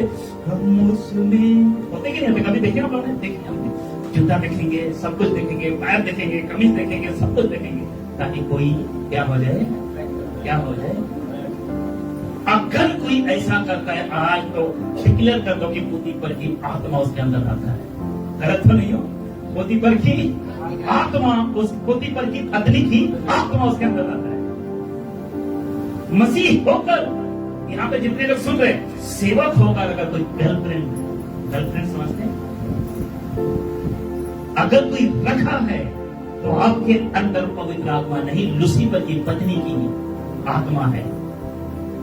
हम उसमें। होते कि नहीं होते? कभी देखे आपने? देखेंगे हमने जूता देखेंगे, सब कुछ देखेंगे, पैर देखेंगे, कमीज देखेंगे, सब कुछ देखेंगे ताकि कोई क्या हो जाए, क्या हो जाए। अगर कोई ऐसा करता है आज तो डिक्लेयर कर दो कि पोतीफर की आत्मा उसके अंदर आता है। गलत तो नहीं हो? पोतीफर की आत्मा, उस पोतीफर की पत्नी की आत्मा उसके अंदर आता है। मसीह होकर यहाँ पे जितने लोग सुन रहे हैं, सेवक होकर अगर कोई गर्लफ्रेंड समझते हैं, अगर कोई रखा है तो आपके अंदर पवित्र आत्मा नहीं, लूसीफर की पत्नी की आत्मा है।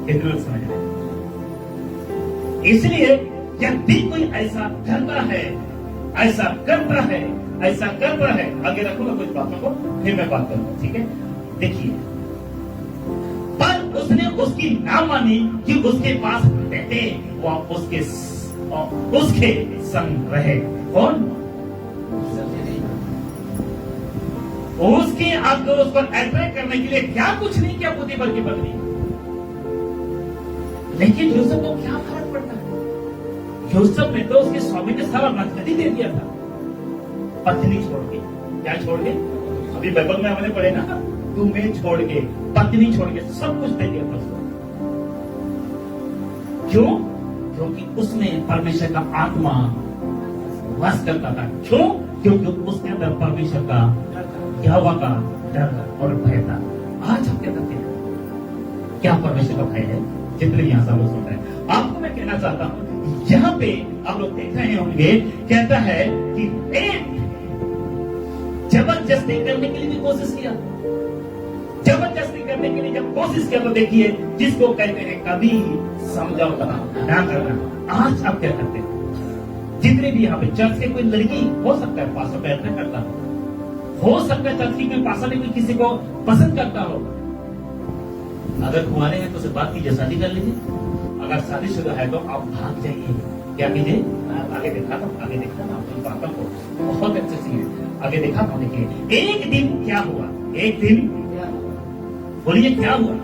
कितने लोग समझ रहे हैं? इसलिए यदि कोई ऐसा करता है, ऐसा करता है, ऐसा करता है, आगे रखूंगा कुछ बातों को, फिर मैं बात करूंगा, ठीक है? देखिए, पर उसने उसकी ना मानी कि उसके पास रहते वो उसके संग रहे। कौन? उसके आपको उस पर अट्रैक्ट करने के लिए क्या कुछ नहीं किया पोतीफर की पत्नी। लेकिन यूसुफ को क्या फर्क पड़ता है? यूसुफ ने तो उसके स्वामी ने सारा नकदी दे दिया था, पत्नी छोड़ के। क्या छोड़ के? अभी बाइबल में हमने पढ़े ना, तुम्हें छोड़ के, पत्नी छोड़ के सब कुछ दे दिया था उसको। क्यों? क्योंकि उसमें परमेश्वर का आत्मा वास करता था। क्यों? क्योंकि उसके अंदर परमेश्वर का, यहोवा का डर और भय था। आज हम क्या करते हैं? क्या परमेश्वर का भय है? जितने भी यहां सब लोग सुन रहे हैं, आपको मैं कहना चाहता हूं, यहां पे आप लोग देख रहे होंगे, कहता है कि एक जबरदस्ती करने के लिए भी कोशिश किया। जबरदस्ती करने के लिए जब कोशिश किया तो देखिए, जिसको कहते हैं कभी समझौता ना करना। आज आप क्या करते हैं? जितने भी यहाँ पे चर्च के कोई लड़की हो सकता है पास्टर पे अट्रैक्ट करता हो सकता है चर्च की कोई पास्टर ने कोई किसी को पसंद करता हो। अगर कुंवारे हैं तो उसे बात कीजिए, शादी कर लीजिए। अगर शादीशुदा है तो आप भाग जाइए। क्या कीजिए? आगे देखा था, आगे देखा था आपकी बातों को, बहुत अच्छे से आगे देखा था। देखिए, एक दिन क्या हुआ? एक दिन बोलिए क्या हुआ?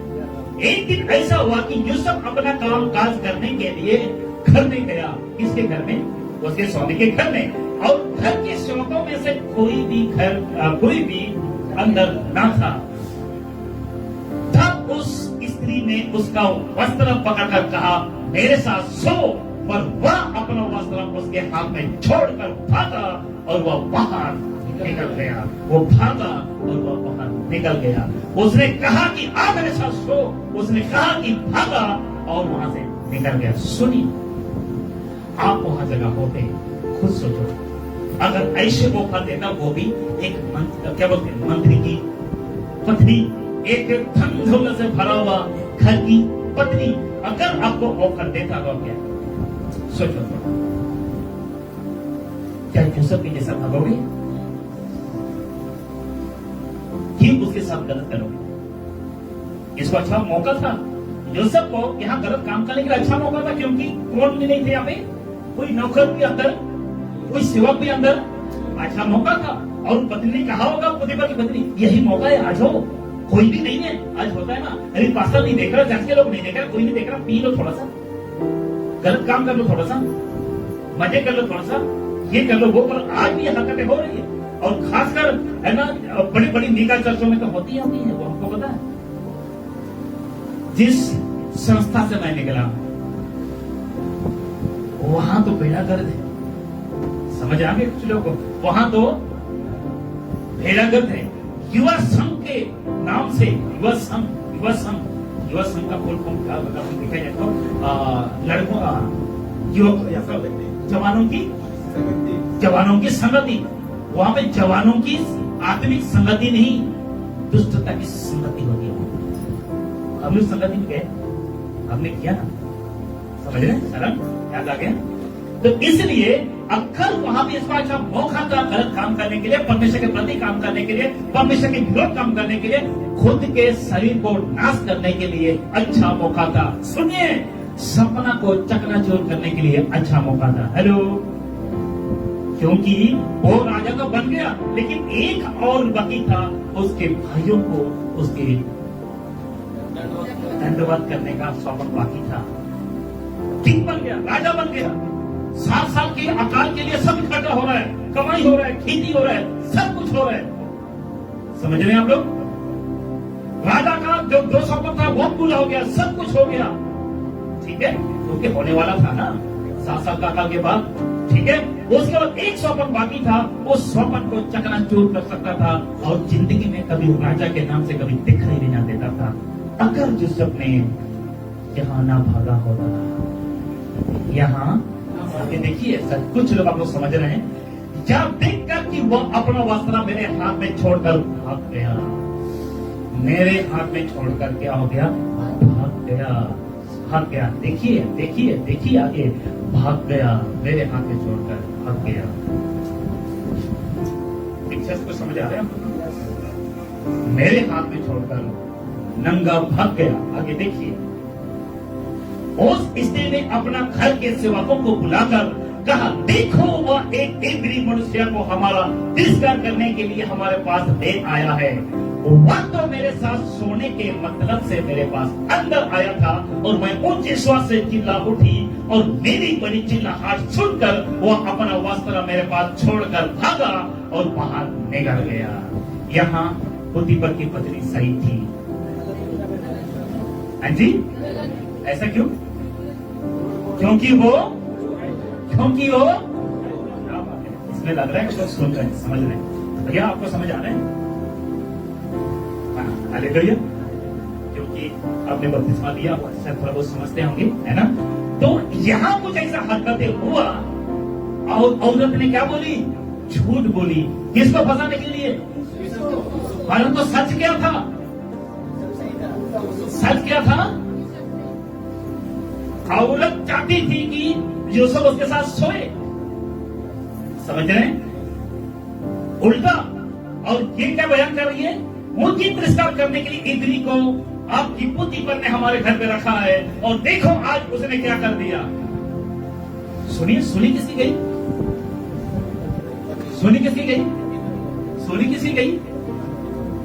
एक दिन ऐसा हुआ कि यूसुफ अपना काम काज करने के लिए घर में गया। किसके घर में? उसके स्वामी के घर में। और घर के सेवकों में से कोई भी अंदर ना था। तब उस स्त्री ने उसका वस्त्र पकड़कर कहा, मेरे साथ सो। पर वह अपना वस्त्र उसके हाथ में छोड़कर भागा और वह बाहर निकल गया। वो भागा और वह बाहर निकल गया। उसने कहा कि आ मेरे साथ सो। उसने कहा कि भागा और वहां से निकल गया। सुनिए, आप वहां जगह होते खुद सोचो, अगर ऐसे मौका देना, वो भी एक क्या बोलते हैं, मंत्री की पत्नी, एक धन दौलत से भरा हुआ घर की पत्नी, अगर आपको ऑफर देता तो क्या सोचो? क्या यूसुफ के जैसा भागोगे कि उसके साथ गलत करोगे? इसको अच्छा मौका था यूसुफ को यहाँ गलत काम करने के लिए, अच्छा मौका था, क्योंकि कौन भी नहीं थे यहाँ पे, कोई नौकर भी अंदर, कोई सेवक भी अंदर। अच्छा मौका था। और पत्नी ने कहा होगा, पोतीफर की पत्नी, यही मौका है, आज हो। कोई भी नहीं है, आज होता है ना, अरे पास्टर नहीं देख रहा, चर्च के लोग नहीं देख रहा, कोई नहीं देख रहा, पी लो थोड़ा सा, गलत काम कर लो थोड़ा सा, मजे कर लो थोड़ा सा, ये कर लो वो कर लो। आज भी ये हरकतें हो रही है, और खासकर है ना, बड़ी बड़ी मेगा चर्चों में तो होती है, वो हमको पता है। जिस संस्था से मैं निकला वहां तो बेड़ा गर्द है, समझ आ गए कुछ लोगों को? वहां तो बेड़ा गर्द है। युवा संघ के नाम से युवा संघ का फुल फॉर्म क्या मतलब देखा जाए तो लड़कों जवानों की संगति। वहां पे जवानों की आत्मिक संगति नहीं, दुष्टता की संगति होती है। हम लोग संगति में गए, हमने किया ना, समझ रहे हैं? शरण याद आ गया। तो इसलिए अक्सर वहां भी इसका अच्छा मौका था गलत काम करने के लिए, परमेश्वर के प्रति काम करने के लिए, परमेश्वर के विरोध काम करने के लिए, खुद के शरीर को नाश करने के लिए अच्छा मौका था। सुनिए, सपना को चकनाचूर करने के लिए अच्छा मौका था। हेलो, क्योंकि वो राजा तो बन गया, लेकिन एक और बाकी था, उसके भाइयों को उसके दंडवत करने का सौपन बाकी था। किंग बन गया, राजा बन गया, 7 साल के अकाल के लिए सब इकट्ठा हो रहा है, कमाई हो रहा है, खेती हो रहा है, सब कुछ हो रहा है। समझ रहे हैं आप लोग? राजा का जो 2 सौपन था वो पूरा हो गया, सब कुछ हो गया, ठीक है, क्योंकि होने वाला था ना 7 साल का अकाल के बाद, ठीक है। उसके बाद एक सौपन बाकी था, उस सौपन को चकनाचूर कर सकता था और जिंदगी में कभी राजा के नाम से कभी दिखाई नहीं ना देता था। अगर यूसुफ ने यहाँ ना भागा होता, यहाँ आगे देखिए, सब कुछ लोग आप लोग समझ रहे हैं, जब देखकर कि वो अपना वस्त्र मेरे हाथ में छोड़कर भाग गया, मेरे हाथ में छोड़कर क्या हो गया? भाग गया, भाग गया। देखिए देखिए देखिए, आगे भाग गया, मेरे हाथ में छोड़कर भाग गया। पिक्चर्स को समझ आ रहे हैं? मेरे हाथ में छोड़कर नंगा भाग गया। आगे देखिए, उस स्त्री ने अपना घर के सेवकों को बुलाकर कहा, देखो वह एक इब्री मनुष्य को हमारा तिरस्कार करने के लिए हमारे पास ले आया है। वह तो मेरे साथ सोने के मतलब से मेरे पास अंदर आया था और मैं ऊंचे श्वास से चिल्ला उठी और मेरी बड़ी चिल्लाहट सुनकर वह अपना वस्त्र मेरे पास छोड़कर भागा और बाहर निकल गया। यहाँ पुतीपर की पत्नी सही थी। हाँ जी, ऐसा क्यों? क्योंकि वो इसमें लग रहा है कि सुन रहे हैं, समझ रहे हैं भैया, आपको समझ आ रहा है? हालेलुया। क्योंकि आपने बपतिस्मा दिया, शायद थोड़ा बहुत समझते होंगे, है ना? तो यहाँ कुछ ऐसा हरकतें हुआ और औरत ने क्या बोली? झूठ बोली। किसको फंसाने के लिए? परंतु सच क्या था? सच क्या था? औरत चाहती थी कि यूसुफ उसके साथ सोए, समझ रहे हैं? उल्टा। और ये क्या बयान कर रही है? मुझे तिरस्कार करने के लिए इब्री को आपकी पुतीपर ने हमारे घर पे रखा है और देखो आज उसने क्या कर दिया। सुनिए, सुनी किसकी गई? सुनी किसकी गई? सुनी किसकी गई?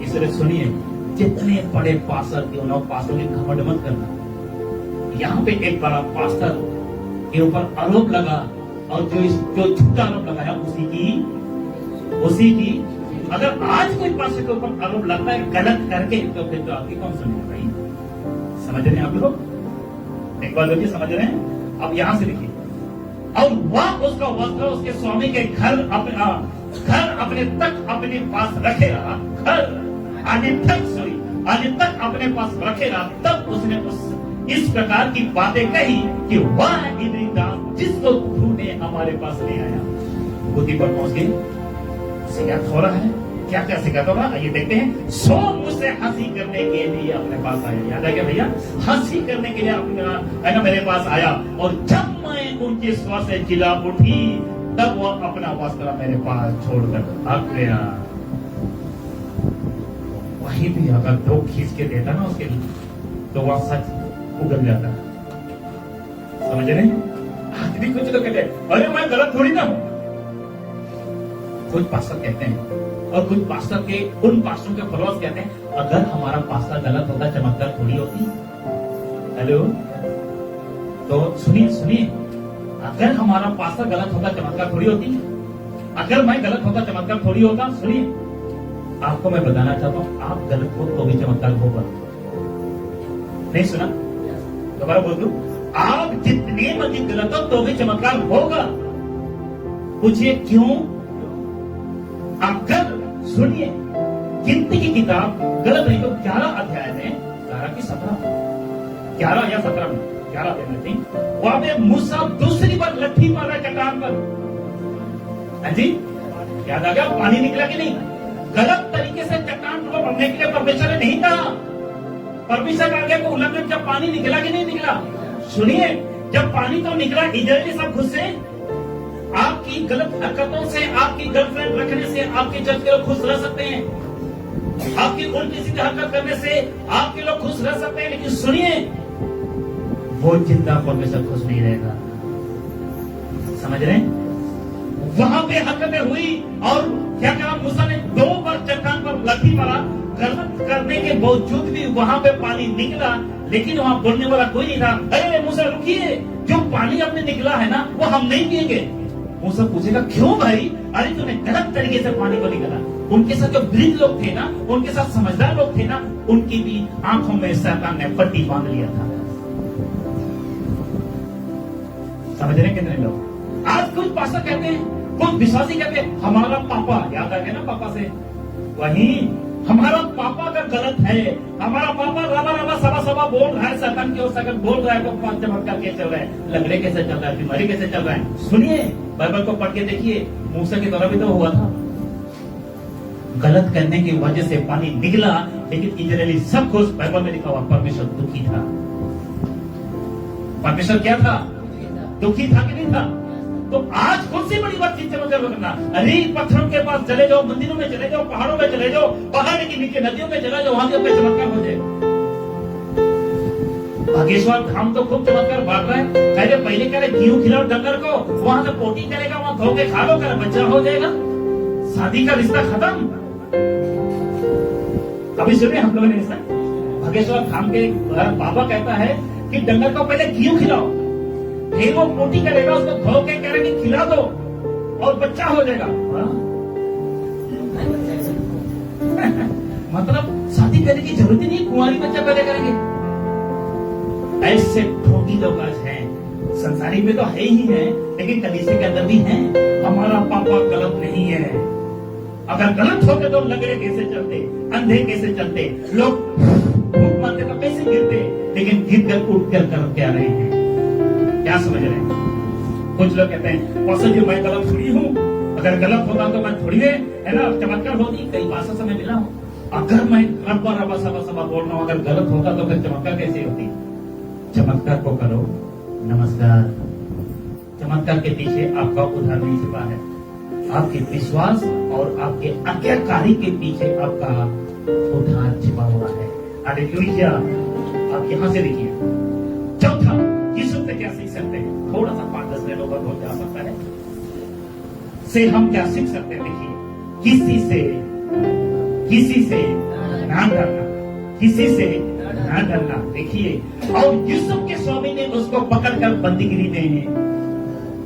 इसलिए सुनिए, जितने बड़े पास्टर क्यों ना, पास्टर की घमंड मत करना। यहाँ पे एक बड़ा पास्टर के ऊपर आरोप लगा और जो झूठा आरोप लगाया उसी की अगर आज कोई पास्टर के ऊपर आरोप लगता है गलत करके, तो फिर तो आपकी कौन सुनेगा भाई? समझ रहे हैं आप लोग? एक बार देखिए, समझ रहे हैं? अब यहां से देखिए, और वह उसका वस्त्र उसके स्वामी के घर अपने तक अपने पास रखेगा, घर आने तक अपने पास रखेगा। तब उसने इस प्रकार की बातें कही कि वह इब्री दास जिसको तूने हमारे पास ले आया। बुद्धि पर पहुंच गई, शिकायत हो रहा है। क्या क्या शिकायत हो रहा है? आइए देखते हैं। सो मुझसे हंसी करने के लिए अपने पास आया। याद है क्या भैया? हंसी करने के लिए अपना मेरे पास आया और जब मैं उनके स्वर से चिल्ला उठी तब वह अपना वस्त्र मेरे पास छोड़कर भाग गया। वहीं भी अगर दो खींच के देता ना उसके लिए तो वह सच उगल जाता। समझ रहे? आदमी कुछ तो कहते हैं, अरे मैं गलत थोड़ी ना हूं। कुछ पास्टर कहते हैं और कुछ पास्टर के उन पास्टरों के फॉलोअर्स कहते हैं, अगर हमारा पास्टर गलत होता चमत्कार थोड़ी होती। हेलो, तो सुनिए, अगर हमारा पास्टर गलत होता चमत्कार थोड़ी होती, अगर मैं गलत होता चमत्कार थोड़ी होता। सुनिए, आपको मैं बताना चाहता हूं, आप गलत हो तो भी चमत्कार होगा। नहीं सुना? दोबारा बोल दूं, आप जितने मर्जी गलत हो तो भी चमत्कार होगा। पूछिए क्यों? अगर सुनिए, गिनती की किताब गलत नहीं तो 11 अध्याय में 11 या 17 में 11 अध्याय थी, वहां पे मूसा दूसरी बार लट्ठी मार रहा है चट्टान पर। हाँ जी, याद आ गया? पानी निकला कि नहीं? गलत तरीके से चट्टान को पढ़ने के लिए परमेश्वर ने नहीं कहा। परमेश्वर की आज्ञा को उल्लंघन, जब पानी निकला कि नहीं निकला? सुनिए, जब पानी तो निकला, इजरायली सब खुश से, आपकी गलत हरकतों से, आपकी गर्लफ्रेंड रखने से आपके चर्च के लोग खुश रह सकते हैं, आपकी उल्टी सीधी हरकत करने से आपके लोग खुश रह सकते हैं, लेकिन सुनिए, वो जिंदा परमेश्वर खुश नहीं रहेगा। समझ रहे हैं? वहां पे हरकतें हुई और क्या कहा मूसा ने? 2 बार चट्टान पर लाठी मारा, गलत करने के बावजूद भी वहां पे पानी निकला, लेकिन वहां बोलने वाला कोई नहीं था। अरे मूसा रुकिए, जो पानी अपने निकला है ना वो हम नहीं पिएंगे। मूसा पूछेगा क्यों भाई? अरे तूने गलत तरीके से पानी को निकाला। उनके साथ जो वृद्ध लोग थे ना, उनके साथ समझदार लोग थे ना, उनकी भी आंखों में शैतान ने पट्टी बांध लिया था। समझ रहे कितने लोग? आज कुछ पास्टर कहते हैं, कुछ विश्वासी कहते हैं हमारा पापा, याद आ गया ना पापा से, वही हमारा पापा का गलत है, हमारा पापा रवा रवा सवा सवा बोल रहा है, शैतान की ओर से अगर बोल रहा है तो 5 चमत्कार कैसे चल रहा है, लंगड़े कैसे चल रहा है, बीमारी कैसे चल रहा है। सुनिए, बाइबल को पढ़ के देखिए, मूसा की तरह भी तो हुआ था। गलत करने की वजह से पानी निकला, लेकिन इजरायली सब कुछ, बाइबल में लिखा हुआ, परमेश्वर दुखी था। परमेश्वर क्या था? दुखी था कि नहीं था? तो आज कौन सी बड़ी बात चिंता करना? अरे पत्थरों के पास चले जाओ, मंदिरों में चले जाओ, पहाड़ों में चले जाओ, पहाड़ के नीचे नदियों में चले जाओ, वहां के अपने चमत्कार हो जाए। बागेश्वर धाम तो खूब चमत्कार बांट रहा है। पहले कह रहे घी खिलाओ डंगर को, वहां से पोटी करेगा, वहां धो के खा लो, कर बच्चा हो जाएगा, शादी का रिश्ता खत्म। अभी सुनिए हम लोगों ने रिश्ता, बागेश्वर धाम के बाबा कहता है कि डंगर को पहले घी खिलाओ, फिर वो पोटी करेगा, उसको धो के कह रहे कि खिला दो और बच्चा हो जाएगा। मतलब शादी करने की जरूरत ही नहीं, कुंवारी बच्चा पैदा करेंगे। ऐसे ठोगी लोग आज हैं, संसारी में तो है ही है, लेकिन कलीसिया के अंदर भी हैं। हमारा पापा गलत नहीं है। अगर गलत होते तो लंगड़े कैसे चलते, अंधे कैसे चलते, लोग भूख मारते तो कैसे गिरते, लेकिन गिर कर उठ कर क्या रहे हैं? क्या समझ रहे हैं? कुछ लोग कहते हैं पास्टर जी मैं गलत थोड़ी हूँ, अगर गलत होता तो मैं थोड़ी है ना चमत्कार होती। कई भाषा से मैं मिला हूँ, अगर मैं रब्बा रब्बा सबा सबा बोल रहा हूँ, अगर गलत होता तो फिर चमत्कार कैसे होती? चमत्कार को करो नमस्कार। चमत्कार के पीछे आपका उद्धार नहीं छिपा है, आपके विश्वास और आपके आज्ञाकारी के पीछे आपका उद्धार छिपा हुआ है। हालेलुया। आप यहां से देखिए, चौथा यीशु से क्या सीख सकते हैं? थोड़ा सा 5-10 मिनट ओवर हो जा सकता है, से हम क्या सीख सकते हैं? देखिए, किसी से ना डरना, किसी से ना डरना। देखिए, और यूसुफ के स्वामी ने उसको पकड़कर बंदीगिरी में,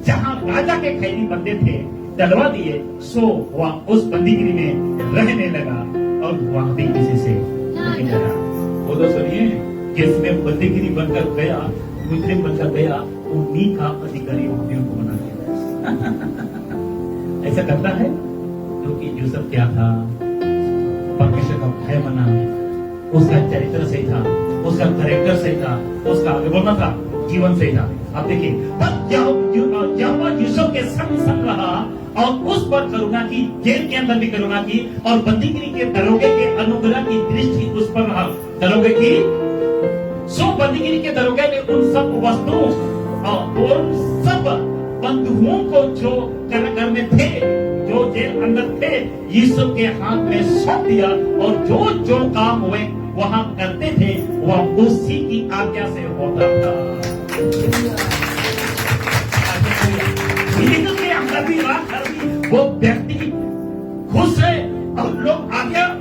जहां राजा के कैदी बंदे थे, डलवा दिए, सो वह उस बंदीगिरी में रहने लगा और वहां भी किसी से नहीं डरा। वो तो सुनिए, जिसमें बंदीगिरी बनकर गया, मुस्लिम बनकर गया, उन्हीं का अधिकारी वहां भी उनको बना दिया। ऐसा करता है क्योंकि यूसुफ क्या था? परमेश्वर का भय बना, उसका चरित्र सही था, उसका कैरेक्टर सही था, उसका आगे बोलना था, जीवन सही था। अब देखिए, यूसुफ के संग रहा और उस पर करुणा की, जेल के अंदर भी करुणा की, और बंदीगिरी के दरोगे के अनुग्रह की दृष्टि उस पर रहा। दरोगे की बंदीगिरी के दरोगे ने उन सब वस्तुओं और उन सब बंधुओं को जो घर में थे, जो जेल अंदर थे, यीशु के हाथ में सौंप दिया, और जो जो काम हुए वहां करते थे वह उसी की आज्ञा से होता था। यीशु के अंदर भी बात कर दी, वो व्यक्ति खुश है और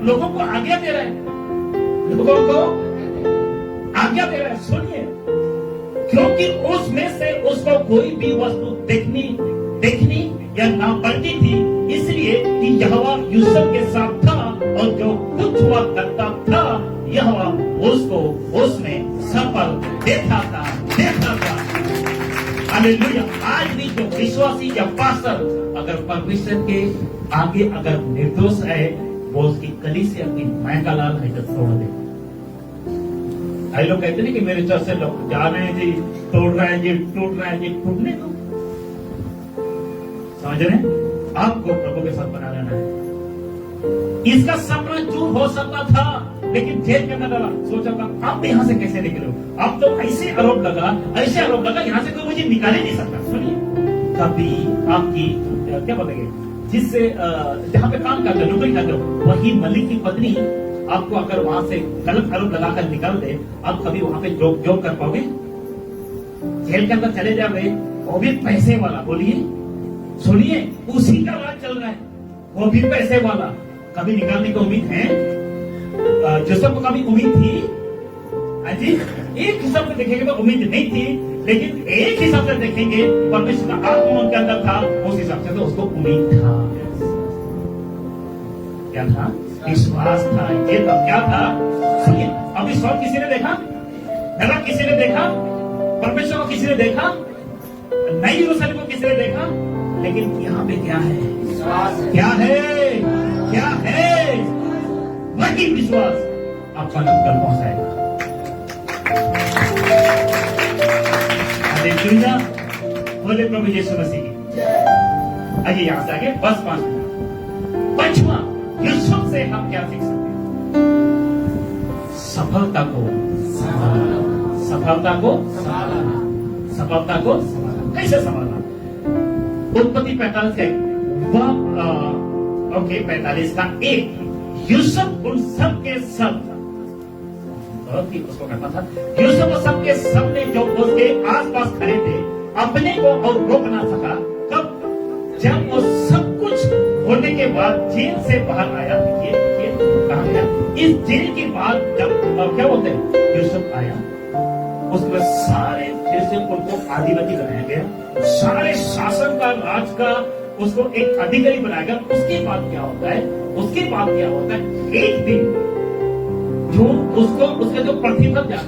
लोगों को आज्ञा दे रहे हैं, लोगों को आज्ञा दे रहे हैं। सुनिए, क्योंकि उसमें से उसको कोई भी वस्तु देखनी या ना पड़ती थी, इसलिए कि यहोवा यूसुफ के साथ था, और जो कुछ हुआ करता था यहोवा उसको उसमें सफल देता था। हालेलुया। आज भी जो विश्वासी या पास्टर अगर परमेश्वर के आगे अगर निर्दोष है, वो उसकी कलीसिया की मैका लाल है तो तोड़ दे। कई लोग कहते नहीं कि मेरे चर्च से लोग जा रहे हैं जी, तोड़ रहे हैं जी, टूट रहे हैं जी, टूटने दो। समझ रहे हैं? आपको प्रभु के साथ बना रहना है। इसका सपना चूर हो सकता था, लेकिन जेल के अंदर डाला, सोचा था आप यहाँ से कैसे निकले हो, आप तो ऐसे आरोप लगा यहाँ से कोई मुझे निकाल ही नहीं सकता। सुनिए, कभी आपकी क्या बताइए, जिससे जहाँ पे काम करते हो, नौकरी करते हो, वही मलिक की पत्नी आपको अगर वहां से गलत आरोप लगाकर निकाल दे, आप कभी वहां पे जॉब कर पाओगे? जेल के अंदर चले जाओगे, वो भी पैसे वाला। बोलिए, सुनिए, उसी का राज चल रहा है, वो भी पैसे वाला। कभी निकालने की उम्मीद है? जोसेफ को कभी उम्मीद थी? जी, एक हिसाब से देखेंगे तो उम्मीद नहीं थी, लेकिन एक हिसाब से देखेंगे परमेश्वर का आत्मा उनके अंदर था, उस हिसाब से तो उसको उम्मीद था। क्या था? विश्वास था। ये तब क्या था? सुनिए, अभी स्वर्ग किसी ने देखा? नरक किसी ने देखा? परमेश्वर को किसी ने देखा? नई यरूशलेम को किसी ने देखा? लेकिन यहाँ पे क्या है? क्या है? क्या है? वही विश्वास आपका कल पहुंचाएगा। हालेलुया, बोले प्रभु यीशु मसीह की। आइए यहां से आगे बस 5 मिनट। पांचवा, यूसुफ से हम क्या सीख सकते हैं? सफलता को कैसे संभालना? उत्पत्ति 45 का 45 का 1, यूसुफ उन सब के सब उसको कहता था, यूसुफ और सबके सब ने जो उसके आसपास खड़े थे, अपने को और रोक ना सका। तब जब वो सब कुछ होने के बाद जेल से बाहर आया, कहा गया, इस जेल के बाद जब क्या बोलते हैं, यूसुफ आया, उसमें सारे फिर से उनको अधिपति बनाया गया, सारे शासन का, राज का उसको एक अधिकारी बनाया गया। उसके बाद क्या होता है? एक दिन जो उसको उसका जो प्रतिफल था,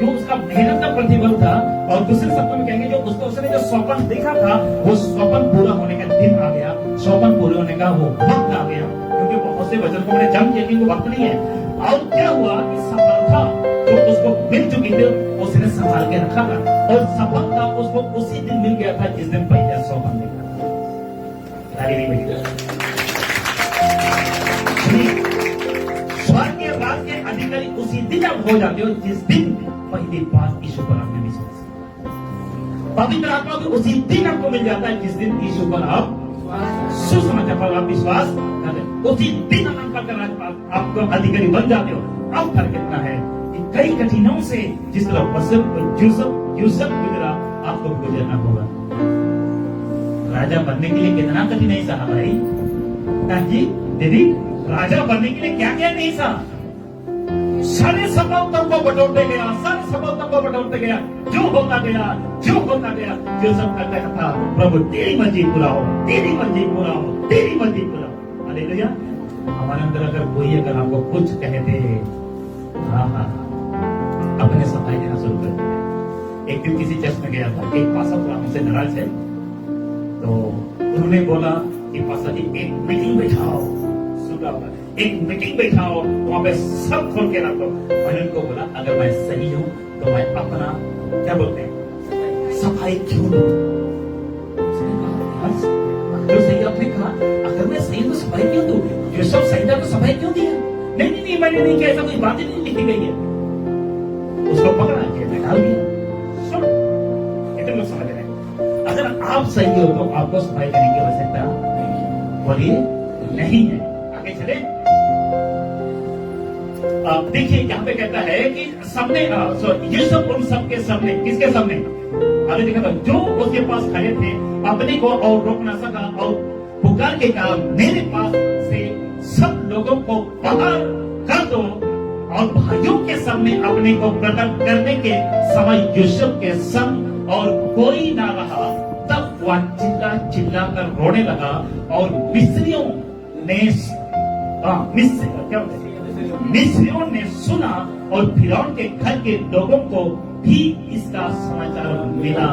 जो उसका मेहनत का प्रतिफल था, और दूसरे शब्दों में कहेंगे जो उसने जो स्वप्न देखा था, वो स्वप्न पूरा होने का दिन आ गया, स्वप्न पूरे होने का वो वक्त आ गया, क्योंकि बहुत से वचन को मैंने जम किया, वो वक्त नहीं है। और क्या हुआ कि सफलता जो उसको मिल चुकी थी, उसने संभाल के रखा था, और सफलता उसको उसी दिन मिल गया था जिस दिन पहले स्वप्न देखा था। स्वर्ग के राज के अधिकारी उसी दिन आप हो जाते हो जिस दिन पहली बार यीशु पर आपने विश्वास किया। पवित्र आत्मा भी उसी दिन आपको मिल जाता है जिस दिन यीशु पर आप सुसमाचार पर आप विश्वास करते, उसी दिन आपको अधिकारी बन जाते हो। अब फर्क इतना है कि कई कठिनाइयों से जिस तरह यूसुफ गुजरा, आपको गुजरना होगा। राजा बनने के लिए कितना कठिनाई सहा भाई? जी दीदी, राजा बनने के लिए क्या क्या नहीं सहा? सारे सफलता को बटोरते गया, जो होता गया, जो सब करता था, प्रभु तेरी मर्जी पूरा हो। हालेलुया। हमारे अंदर अगर कोई हमको कुछ कहे दे, अपने सफाई देना शुरू कर दे। एक दिन किसी चर्च में गया था, एक पास्टर थोड़ा हमसे नाराज है, तो उन्होंने बोला कि पास्टर जी एक मीटिंग बैठाओ, वहां पे सब खोल के रखो। मैंने उनको बोला, अगर मैं सही हूं तो मैं अपना क्या बोलते हैं सफाई क्यों दूं? तो सही आपने कहा, अगर मैं सही तो सफाई क्यों दूं? जो सब सही था तो सफाई क्यों दिया? नहीं, मैंने नहीं किया, ऐसा कोई बात ही नहीं लिखी गई है। उसको पकड़ा के डाल दिया। सुन, इतने लोग समझ रहे हैं, अगर आप सही हो तो आपको सफाई करने की आवश्यकता बोलिए नहीं है। आगे चले, देखिए यहाँ पे कहता है कि सबने यूसुफ उन सबके सामने, किसके सामने? आगे देखा था, जो उसके पास खड़े थे, अपने को और रोक ना सका, और पुकार के कहा, मेरे पास से सब लोगों को बाहर कर दो। और भाइयों के सामने अपने को प्रकट करने के समय यूसुफ के संग और कोई ना रहा। तब वह चिल्ला कर रोने लगा, और मिस्रियों ने सुना, और फिरौन के घर के लोगों को भी इसका समाचार मिला।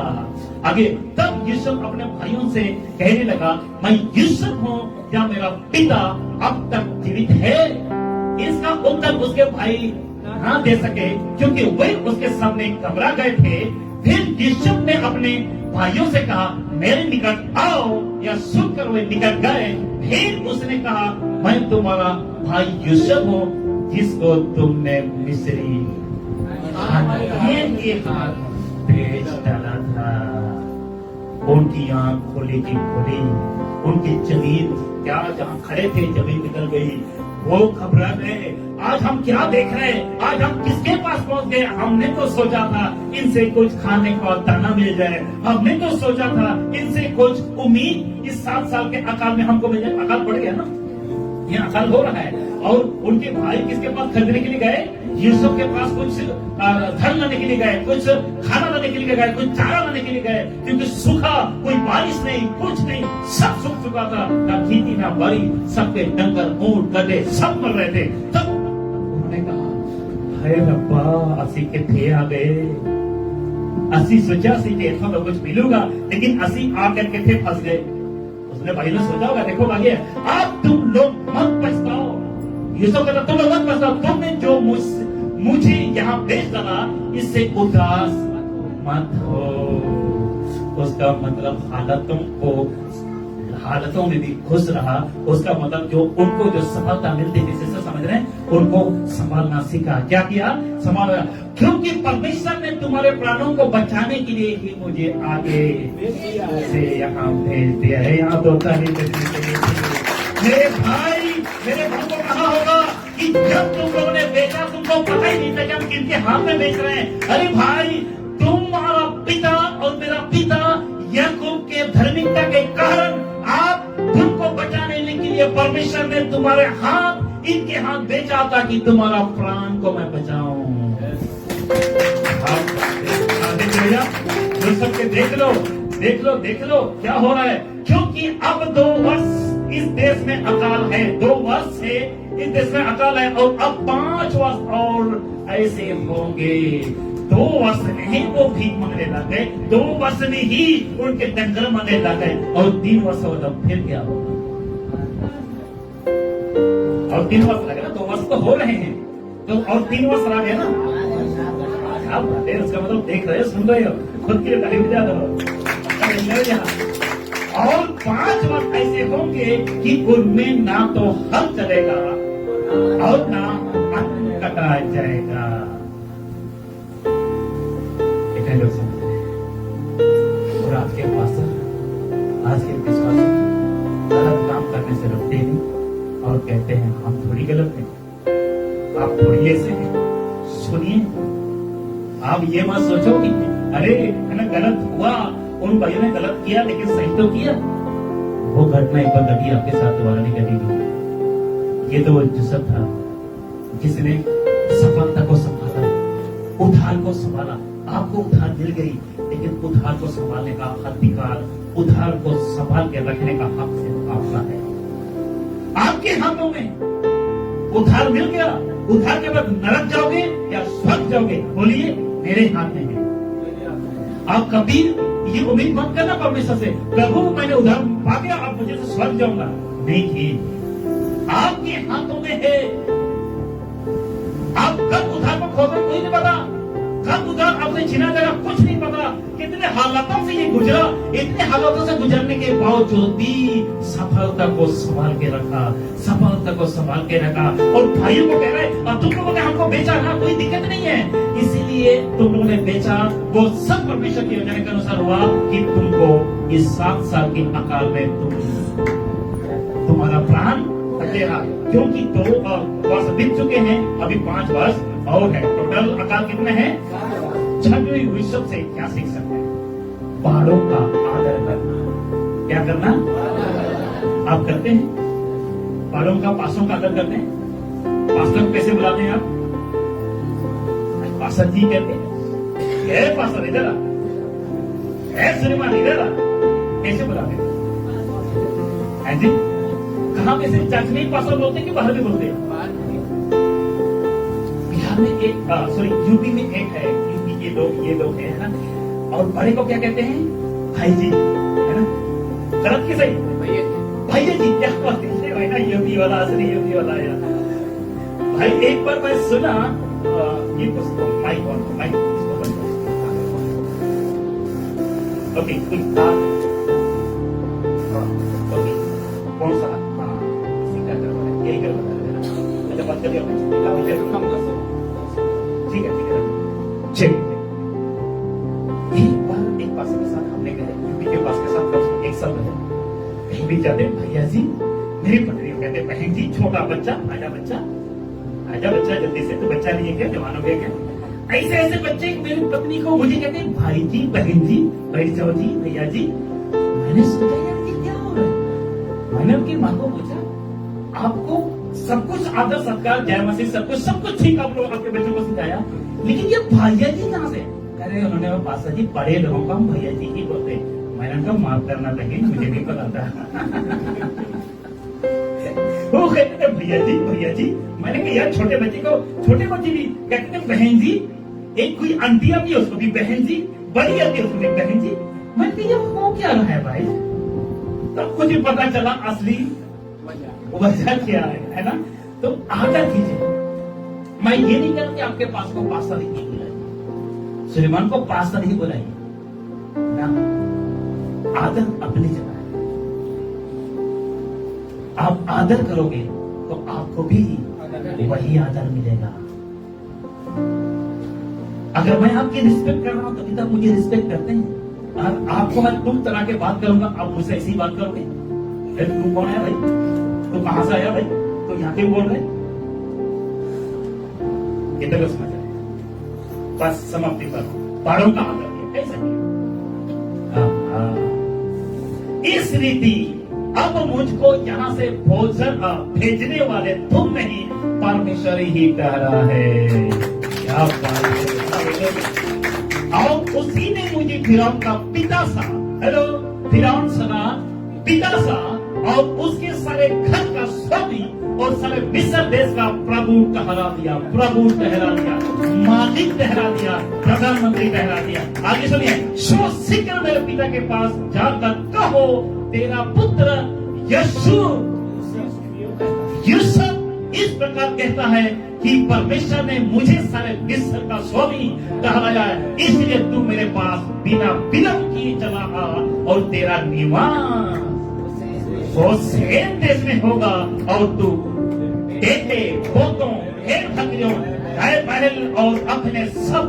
आगे, तब यूसुफ अपने भाइयों से कहने लगा, मैं यूसुफ हूं या मेरा पिता अब तक जीवित है? इसका उत्तर उसके भाई ना दे सके, क्योंकि वे उसके सामने घबरा गए थे। फिर यूसुफ ने अपने भाइयों से कहा, मेरे निकट आओ, या सुनकर वे निकट गए। फिर उसने कहा, मैं तुम्हारा भाई यूसुफ हूँ, जिसको तुमने मिस्री हननिय्येल के हाथ बेच डाला था। उनकी आंख खोली की खोली, उनकी जमीन क्या जहां खड़े थे जमीन निकल गई। वो घबरा गए, आज हम क्या देख रहे हैं, आज हम किसके पास पहुंच गए। हमने तो सोचा था इनसे कुछ खाने का दाना मिल जाए, हमने तो सोचा था इनसे कुछ उम्मीद इस 7 साल के अकाल में हमको मिल जाए। अकाल पड़ गया ना, ये अकाल हो रहा है। और उनके भाई किसके पास खरीदने के लिए गए, यूसुफ के पास कुछ धन लाने के लिए गए, कुछ खाना लाने के लिए गए, कुछ चारा लाने के लिए गए, क्योंकि सूखा, कोई बारिश नहीं, कुछ नहीं, सब सूख चुका था, ना खेती ना बाड़ी, सबके डंगर ऊंट गधे सब मर रहे थे। तब उन्होंने कहा, हाय रब्बा असी किथे आ गए, असी सोचा असी के इथों तो कुछ मिलूगा, लेकिन असी आकर किथे फंस गए। उसने भाई ने सोचा होगा, देखो भाई अब तुम लोग मत पछताओ। यूसुफ कहता तुम लोग मत पछताओ, तुमने जो मुझे यहाँ भेज डाला इससे उदास मत हो। उसका मतलब हालतों में भी खुश रहा। उसका मतलब जो उनको जो सफलता मिलती थी, जिसे समझ रहे हैं, उनको संभालना सीखा। क्या किया? संभाला, क्योंकि परमेश्वर ने तुम्हारे प्राणों को बचाने के लिए ही मुझे आगे से यहाँ भेज दिया है। यहाँ तो मेरे भाई को कहा होगा कि जब तुम लोगों ने बेचा तुमको पता ही नहीं था कि हम किनके हाथ में बेच रहे हैं। अरे भाई, तुम्हारा पिता और मेरा पिता याकूब के धार्मिकता के कारण आप तुमको बचाने के लिए परमेश्वर ने तुम्हारे हाथ, इनके हाथ बेचा ताकि तुम्हारा प्राण को मैं बचाऊं। सबके देख लो क्या हो रहा है। क्योंकि अब 2 वर्ष इस देश में अकाल है, 2 वर्ष से इस देश में अकाल है, और अब 5 वर्ष और ऐसे होंगे। 2 वर्ष में ही वो भीख मांगने लग गए, 2 वर्ष में ही उनके डंगर मरने लग गए, और 3 वर्ष हो तो फिर क्या होगा? और 3 वर्ष लगे ना, 2 वर्ष तो हो रहे हैं, तो और 3 वर्ष आ गए ना। आप उसका मतलब देख रहे हो, सुन रहे हो, खुद के लिए तारीफ बजा दो। और 5 वर्ष ऐसे होंगे कि उनमें ना तो हल चलेगा और ना अन्न कटा जाएगा। इतने लोग समझ रहे हैं। और आज के पास, आज के विश्वास गलत काम करने से रुकते नहीं और कहते हैं हम थोड़ी गलत हैं, आप थोड़ी ऐसे हैं। सुनिए, आप ये मत सोचो कि अरे है ना गलत हुआ, उन भाइयों ने गलत किया लेकिन सही तो किया। वो घटना एक बार घटी, आपके साथ दोबारा नहीं घटेगी। ये तो वो यूसुफ था जिसने सफलता को संभाला, उधार को संभाला। आपको उधार मिल गई, लेकिन उधार को संभालने का अधिकार, उधार को संभाल के रखने का हक सिर्फ आपका है। आपके हाथों में उधार मिल गया, उधार के बाद नरक जाओगे या स्वर्ग जाओगे, बोलिए मेरे हाथ में है। आप कभी ये उम्मीद मत करना परमेश्वर से, प्रभु मैंने उधार पा गया अब मुझे तो स्वर्ग जाऊंगा। नहीं जी, आपके हाथों में है। आप कब उधार को खोगे कोई नहीं पता, कब उधार आपने छीना जाएगा कुछ नहीं पता। कितने हालातों से ये गुजरा, इतने हालातों से गुजरने के बावजूद भी सफलता को संभाल के रखा, सफलता को संभाल के रखा। और भाइयों को कह रहे अब तुम लोगों ने हमको बेचा ना, कोई दिक्कत नहीं है, इसीलिए तुम लोगों ने बेचा। वो सब परमेश्वर की योजना के अनुसार हुआ कि तुमको इस 7 साल की अकाल में तुम्हारा प्राण बचेगा। क्योंकि 2 वर्ष बीत चुके हैं, अभी 5 वर्ष और है। टोटल अकाल कितने हैं? 6वीं यूसुफ से क्या सीख सकते हैं? पहाड़ों का आदर करना। क्या करना? आप करते हैं? पहाड़ों का, पासों का आदर करते हैं? पास्टर को कैसे बुलाते हैं आप? पास्टर जी कहते हैं, पास्टर इधर आ, श्रीमान इधर आ, कैसे बुलाते हैं जी? कहाँ पे से चर्च में पास्टर बोलते हैं कि बाहर भी बोलते हैं? बिहार में एक, सॉरी यूपी में एक है, यूपी के लोग, ये लोग है ना, और बड़े को क्या कहते हैं? भाई जी, है ना? गलत की सही? भैया जी, क्या बात है ना, यूपी वाला, असली यूपी वाला है भाई। एक बार मैं सुना, ये माइक ऑन, माइक ओके, कोई बात, ओके, कौन सा? हाँ, यही कर बता देना, अच्छा बात कर दिया। सब है। कहीं भी जाते भैया जी, मेरी पत्नी को कहते बहन जी, छोटा बच्चा, आजा बच्चा, आजा बच्चा जल्दी से, तो बच्चा नहीं है क्या, जवान हो गया क्या? ऐसे ऐसे बच्चे मेरी पत्नी को मुझे कहते भाई जी, बहन जी, बैठ जाओ जी, भैया जी। मैंने सोचा यार ये क्या हो रहा है। मैंने उनकी माँ को पूछा, आपको सब कुछ आदर सत्कार, जय मसीह, सब कुछ ठीक आप लोग आपके बच्चों को सिखाया, लेकिन ये भैया जी कहाँ से? अरे उन्होंने वो पासा जी, बड़े लोगों को हम भैया जी ही बोलते। मैंने उनको माफ करना चाहिए, मुझे नहीं पता था। वो कहते थे भैया जी। मैंने कहा यार छोटे बच्चे भी कहते थे बहन जी, एक कोई आंटियां भी उसको भी बहन जी, बड़ी आंटी उसको भी बहन जी। मैंने कहा ये हो क्या रहा है भाई? तब कुछ पता चला असली वजह क्या है ना? तो आदर कीजिए। मैं ये नहीं कहता कि आपके पास को पास्टर ही बुलाइए, सुलेमान को पास्टर ही बुलाइए ना, आदर अपनी जगह है। आप आदर करोगे तो आपको भी वही आदर मिलेगा। अगर मैं आपकी रिस्पेक्ट कर रहा हूं तभी तक मुझे रिस्पेक्ट करते हैं। और आपको मैं तुम तरह के बात करूंगा, आप मुझसे ऐसी बात करोगे? तू कौन है भाई? तू कहां से आया भाई? तो यहाँ क्यों बोल रहे? कितने लोग समझ रहे? बस समाप्ति पर बड़ों का आदर किया, कैसे किया? इस रीति अब मुझको यहाँ से भोजन भेजने वाले तुम नहीं, परमेश्वर ही कह रहा है। क्या बात है। और उसी ने मुझे फिरौन का पिता सा, हेलो, फिरौन सना पिता सा, और उसके सारे घर का स्वामी और सारे मिस्र देश का प्रभु ठहरा दिया, मालिक ठहरा दिया, प्रधानमंत्री ठहरा दिया। आगे सुनिए, सो शीघ्र मेरे पिता के पास जाकर कहो, तेरा पुत्र यूसुफ इस प्रकार कहता है कि परमेश्वर ने मुझे सारे मिस्र का स्वामी ठहराया है, इसलिए तू मेरे पास बिना विलंब किए चला आ, और तेरा निवास वो सेम देश में होगा, और तू बेटे, पोतों, भेड़ बकरियों, गाय बैल और अपने सब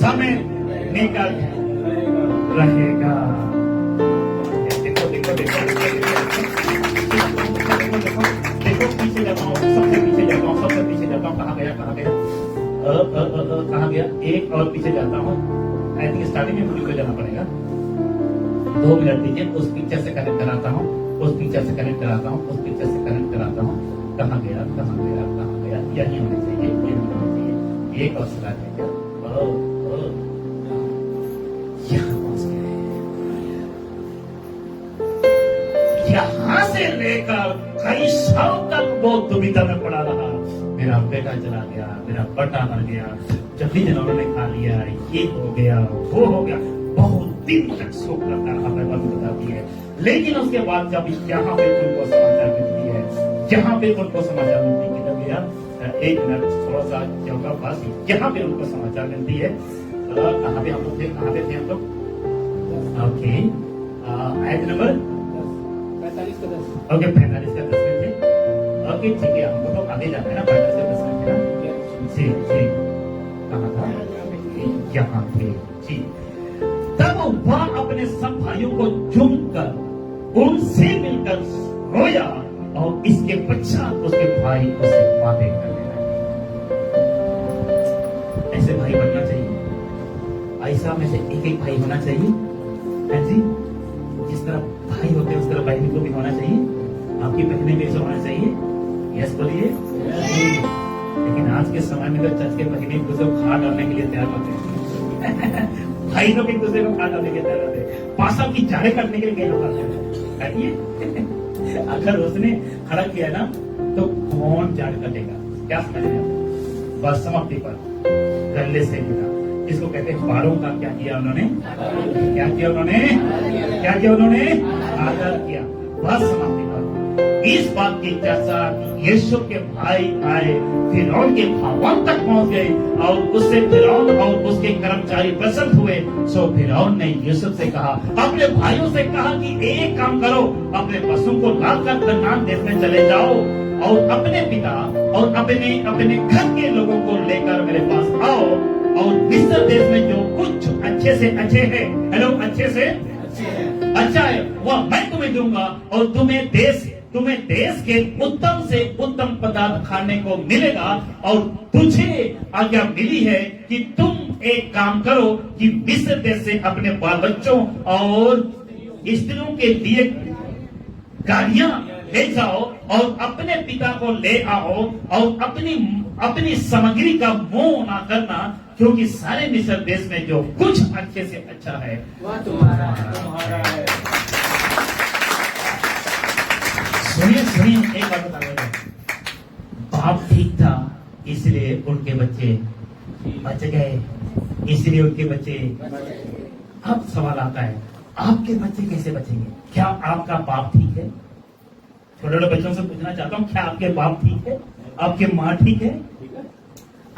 समय निकल रहेगा। देखो पीछे जाता हूँ, सबसे पीछे जाता हूँ, कहाँ गया? एक और पीछे जाता हूँ। आई थिंक स्टार्टिंग में मुझे जाना पड़ेगा। 2 मिनट दीजिए, उस पिक्चर से कनेक्ट कराता हूँ, उस पिक्चर से कनेक्ट कराता हूँ। कहाँ गया? यही होने चाहिए, एक और स्लाइड है क्या? यहाँ से लेकर कई साल तक वो दुविधा में पड़ा रहा। मेरा बेटा चला गया, मेरा बेटा मर गया, जल्दी जनों ने खा लिया, ये हो गया, वो हो गया, बहुत दिन तक शोक करता रहा, बताती है। लेकिन उसके बाद जब यहाँ पे उनको समाचार मिलती है, एक मिनट थोड़ा सा चौका पास, यहाँ पे उनको समाचार मिलती है। कहाँ पे हम लोग थे? ओके, आयत नंबर 45 का 10। ओके, 45 का 10 में थे। ओके ठीक है, हमको तो आगे जाना है ना, 45 का 10 में थे ना। जी, कहाँ था? यहाँ पे जी। तब वह अपने सब भाइयों को चूमकर उनसे मिलकर रोया, और इसके पश्चात उसके भाई उसे बातें करने लगे। ऐसे भाई बनना चाहिए, ऐसा में से एक भाई होना चाहिए। जी, जिस तरह भाई होते हैं उस तरह बहन को भी होना चाहिए। आपकी बहनें भी ऐसा होना चाहिए। यस बोलिए। लेकिन आज के समय में तो चर्च के बहनें एक दूसरे को खा डालने के लिए तैयार होते हैं। भाई लोग एक दूसरे को खा डालने के लिए तैयार होते हैं, पासा की जाड़े करने के लिए कई लोग आते हैं। अगर उसने खड़ा किया ना तो कौन जाड़ कटेगा? क्या समझ रहे हैं? बस समाप्ति पर गले से मिला, इसको कहते हैं बारों का क्या किया उन्होंने? आदर किया। बस समाप्ति पर इस बात की चर्चा यीशु के भाई आए, फिरौन के भवन तक पहुंच गए, और उससे फिरौन और उसके कर्मचारी प्रसन्न हुए। सो फिरौन ने यूसुफ से कहा, अपने भाइयों से कहा कि एक काम करो, अपने पशु को लाकर कनान देश में चले जाओ, और अपने पिता और अपने घर के लोगों को लेकर मेरे पास आओ, और मिस्र देश में जो कुछ अच्छे से अच्छे हैं, हेलो, अच्छे चाहे वह मैं तुम्हें दूंगा और तुम्हें देश के उत्तम से उत्तम पदार्थ खाने को मिलेगा। और तुझे आज्ञा मिली है कि तुम एक काम करो कि मिस्र देश से अपने बाल बच्चों और स्त्रियों के लिए गाड़ियां ले जाओ और अपने पिता को ले आओ और अपनी सामग्री का मोह ना करना, क्योंकि सारे मिस्र देश में जो कुछ अच्छे से अच्छा है वह तुम्हारा है। सुनिए एक बात बता रहा हूं। बाप ठीक था इसलिए उनके बच्चे बच गए, इसलिए उनके बच्चे। अब सवाल आता है, आपके बच्चे कैसे बचेंगे? क्या आपका बाप ठीक है? छोटे छोटे बच्चों से पूछना चाहता हूँ, क्या आपके बाप ठीक है? आपके माँ ठीक है?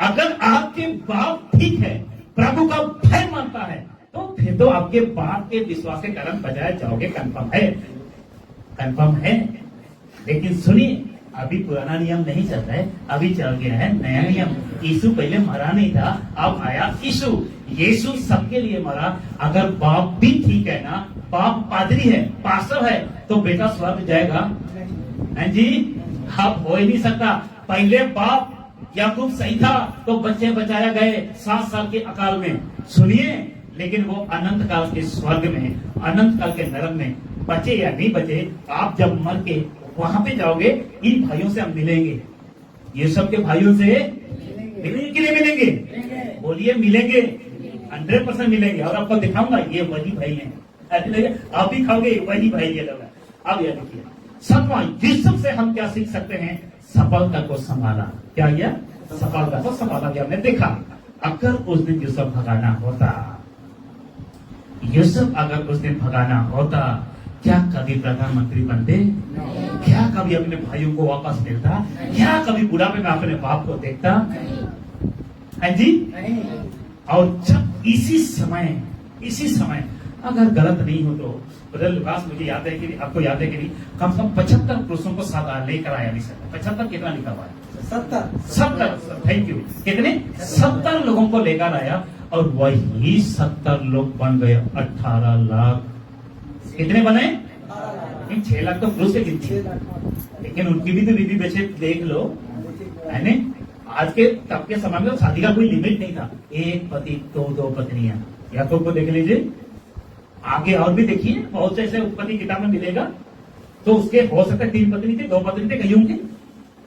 अगर आपके बाप ठीक है, प्रभु का भय मानता है, तो फिर तो आपके बाप के विश्वास के कारण बचाए जाओगे, कंफर्म है। लेकिन सुनिए, अभी पुराना नियम नहीं चल रहा है, अभी चल गया है नया नियम। यीशु पहले मरा नहीं था, अब आया यीशु सबके लिए मरा। अगर बाप भी ठीक है ना, बाप पादरी है, पास्टर है, तो बेटा स्वर्ग जाएगा? हैं जी? अब हो ही नहीं सकता। पहले बाप याकूब सही था तो बच्चे बचाया गए 7 साल के अकाल में। सुनिए, लेकिन वो अनंत काल के स्वर्ग में, अनंत काल के नरक में बचे या नहीं बचे, आप जब मर के वहां पे जाओगे, इन भाइयों से हम मिलेंगे। ये सब के भाइयों से मिलेंगे कि नहीं मिलेंगे? बोलिए मिलेंगे, 100% मिलेंगे। और आपको दिखाऊंगा, ये वही भाई हैं। आप भी खाओगे, वही भाई ये लोग। अब यह देखिए, 7वां यूसुफ से हम क्या सीख सकते हैं? सफलता को संभाला। क्या किया? सफलता को संभाला। हमने देखा, अगर उस दिन यूसुफ भगाना होता, क्या कभी प्रधानमंत्री बनते? क्या कभी अपने भाइयों को वापस मिलता? क्या कभी बुढ़ापे में अपने बाप को देखता? है जी? और जब इसी समय अगर गलत नहीं हो तो ब्रदर लुकास, मुझे याद है कि आपको याद है कि नहीं, कम से कम 75 पुरुषों को साथ लेकर आया। नहीं सकता 75 कितना लिखा हुआ है? 70। Thank you. कितने? 70 लोगों को लेकर आया और वही 70 लोग बन गए 18 लाख। कितने बने? 6 लाख तो पुरुष से गिनती है, लेकिन उनकी भी तो बीवी बच्चे देख लो, है ना? आज के तब के समय में शादी का कोई लिमिट नहीं था। एक पति दो पत्नियां। याकूब को देख लीजिए, आगे और भी देखिए, बहुत से ऐसे उत्पत्ति किताब में मिलेगा। तो उसके हो सकता है 3 पत्नी थे, 2 पत्नी थे, कहीं होंगे।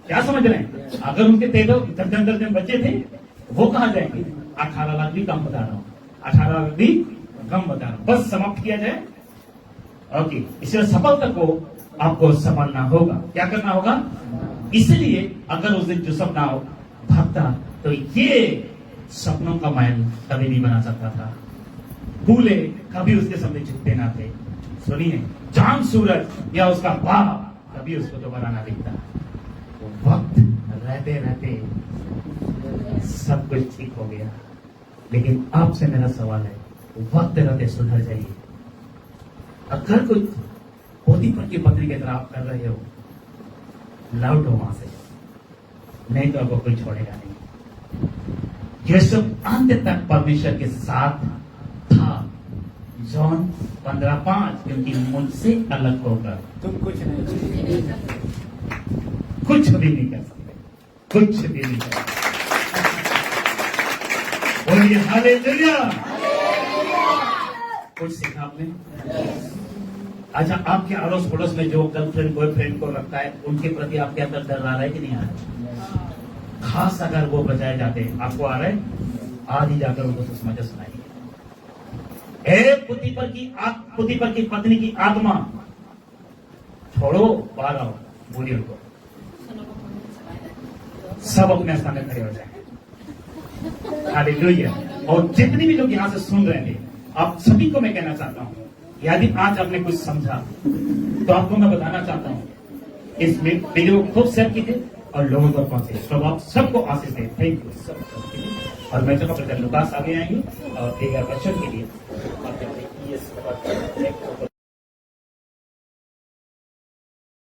क्या समझ रहे हैं? अगर उनके 13 बच्चे थे, वो कहां जाएंगे? 18 लाख भी कम बता रहा हूं, 18 लाख भी कम बता रहा हूं। बस समाप्त किया जाए। ओके, इसलिए सफलता को आपको संभालना होगा। क्या करना होगा? इसलिए अगर उस दिन यूसुफ ना हो भागता, तो ये सपनों का महल कभी नहीं बना सकता था। फूले कभी उसके सामने झुकते ना थे। सुनिए, चांद सूरज या उसका बाप कभी उसको दोबारा ना दिखता। वक्त रहते रहते सब कुछ ठीक हो गया। लेकिन आपसे मेरा सवाल है, वक्त रहते सुधर जाइए। अगर कुछ पोतीफर की पत्नी की तरह आप कर रहे हो, लौटो वहां से, नहीं तो आपको कोई छोड़ेगा नहीं। यूसुफ अंत तक परमेश्वर के साथ था। जॉन 15:5, क्योंकि मुझसे अलग होकर तुम कुछ नहीं कुछ भी नहीं कर सकते, कुछ भी नहीं कर सकते। बोलिए हालेलुया। कुछ सीखा आपने? अच्छा, आपके अड़ोस पड़ोस में जो गर्लफ्रेंड बॉयफ्रेंड को रखता है, उनके प्रति आपके अंदर डर आ रहा है कि नहीं आ रहा है? खास अगर वो बचाए जाते, आपको आ रहा है? आज ही जाकर उनको सुसमाचार सुनाइए। पुतीफर की पत्नी की आत्मा छोड़ो, बाहर आओ, बोलिए उनको। सब अपने स्थान में खड़े हो जाए। हालेलुया। और जितने भी लोग यहां से सुन रहे हैं, आप सभी को मैं कहना चाहता हूं, यदि आज आपने कुछ समझा तो आपको मैं बताना चाहता हूं, इस वीडियो को खूब शेयर कीजिए और लोगों तक पहुंचे। तो आप सबको आशीष दें। थैंक यू सब। और मैं चाहता हूं लुकास आगे आएंगे और एक क्वेश्चन के लिए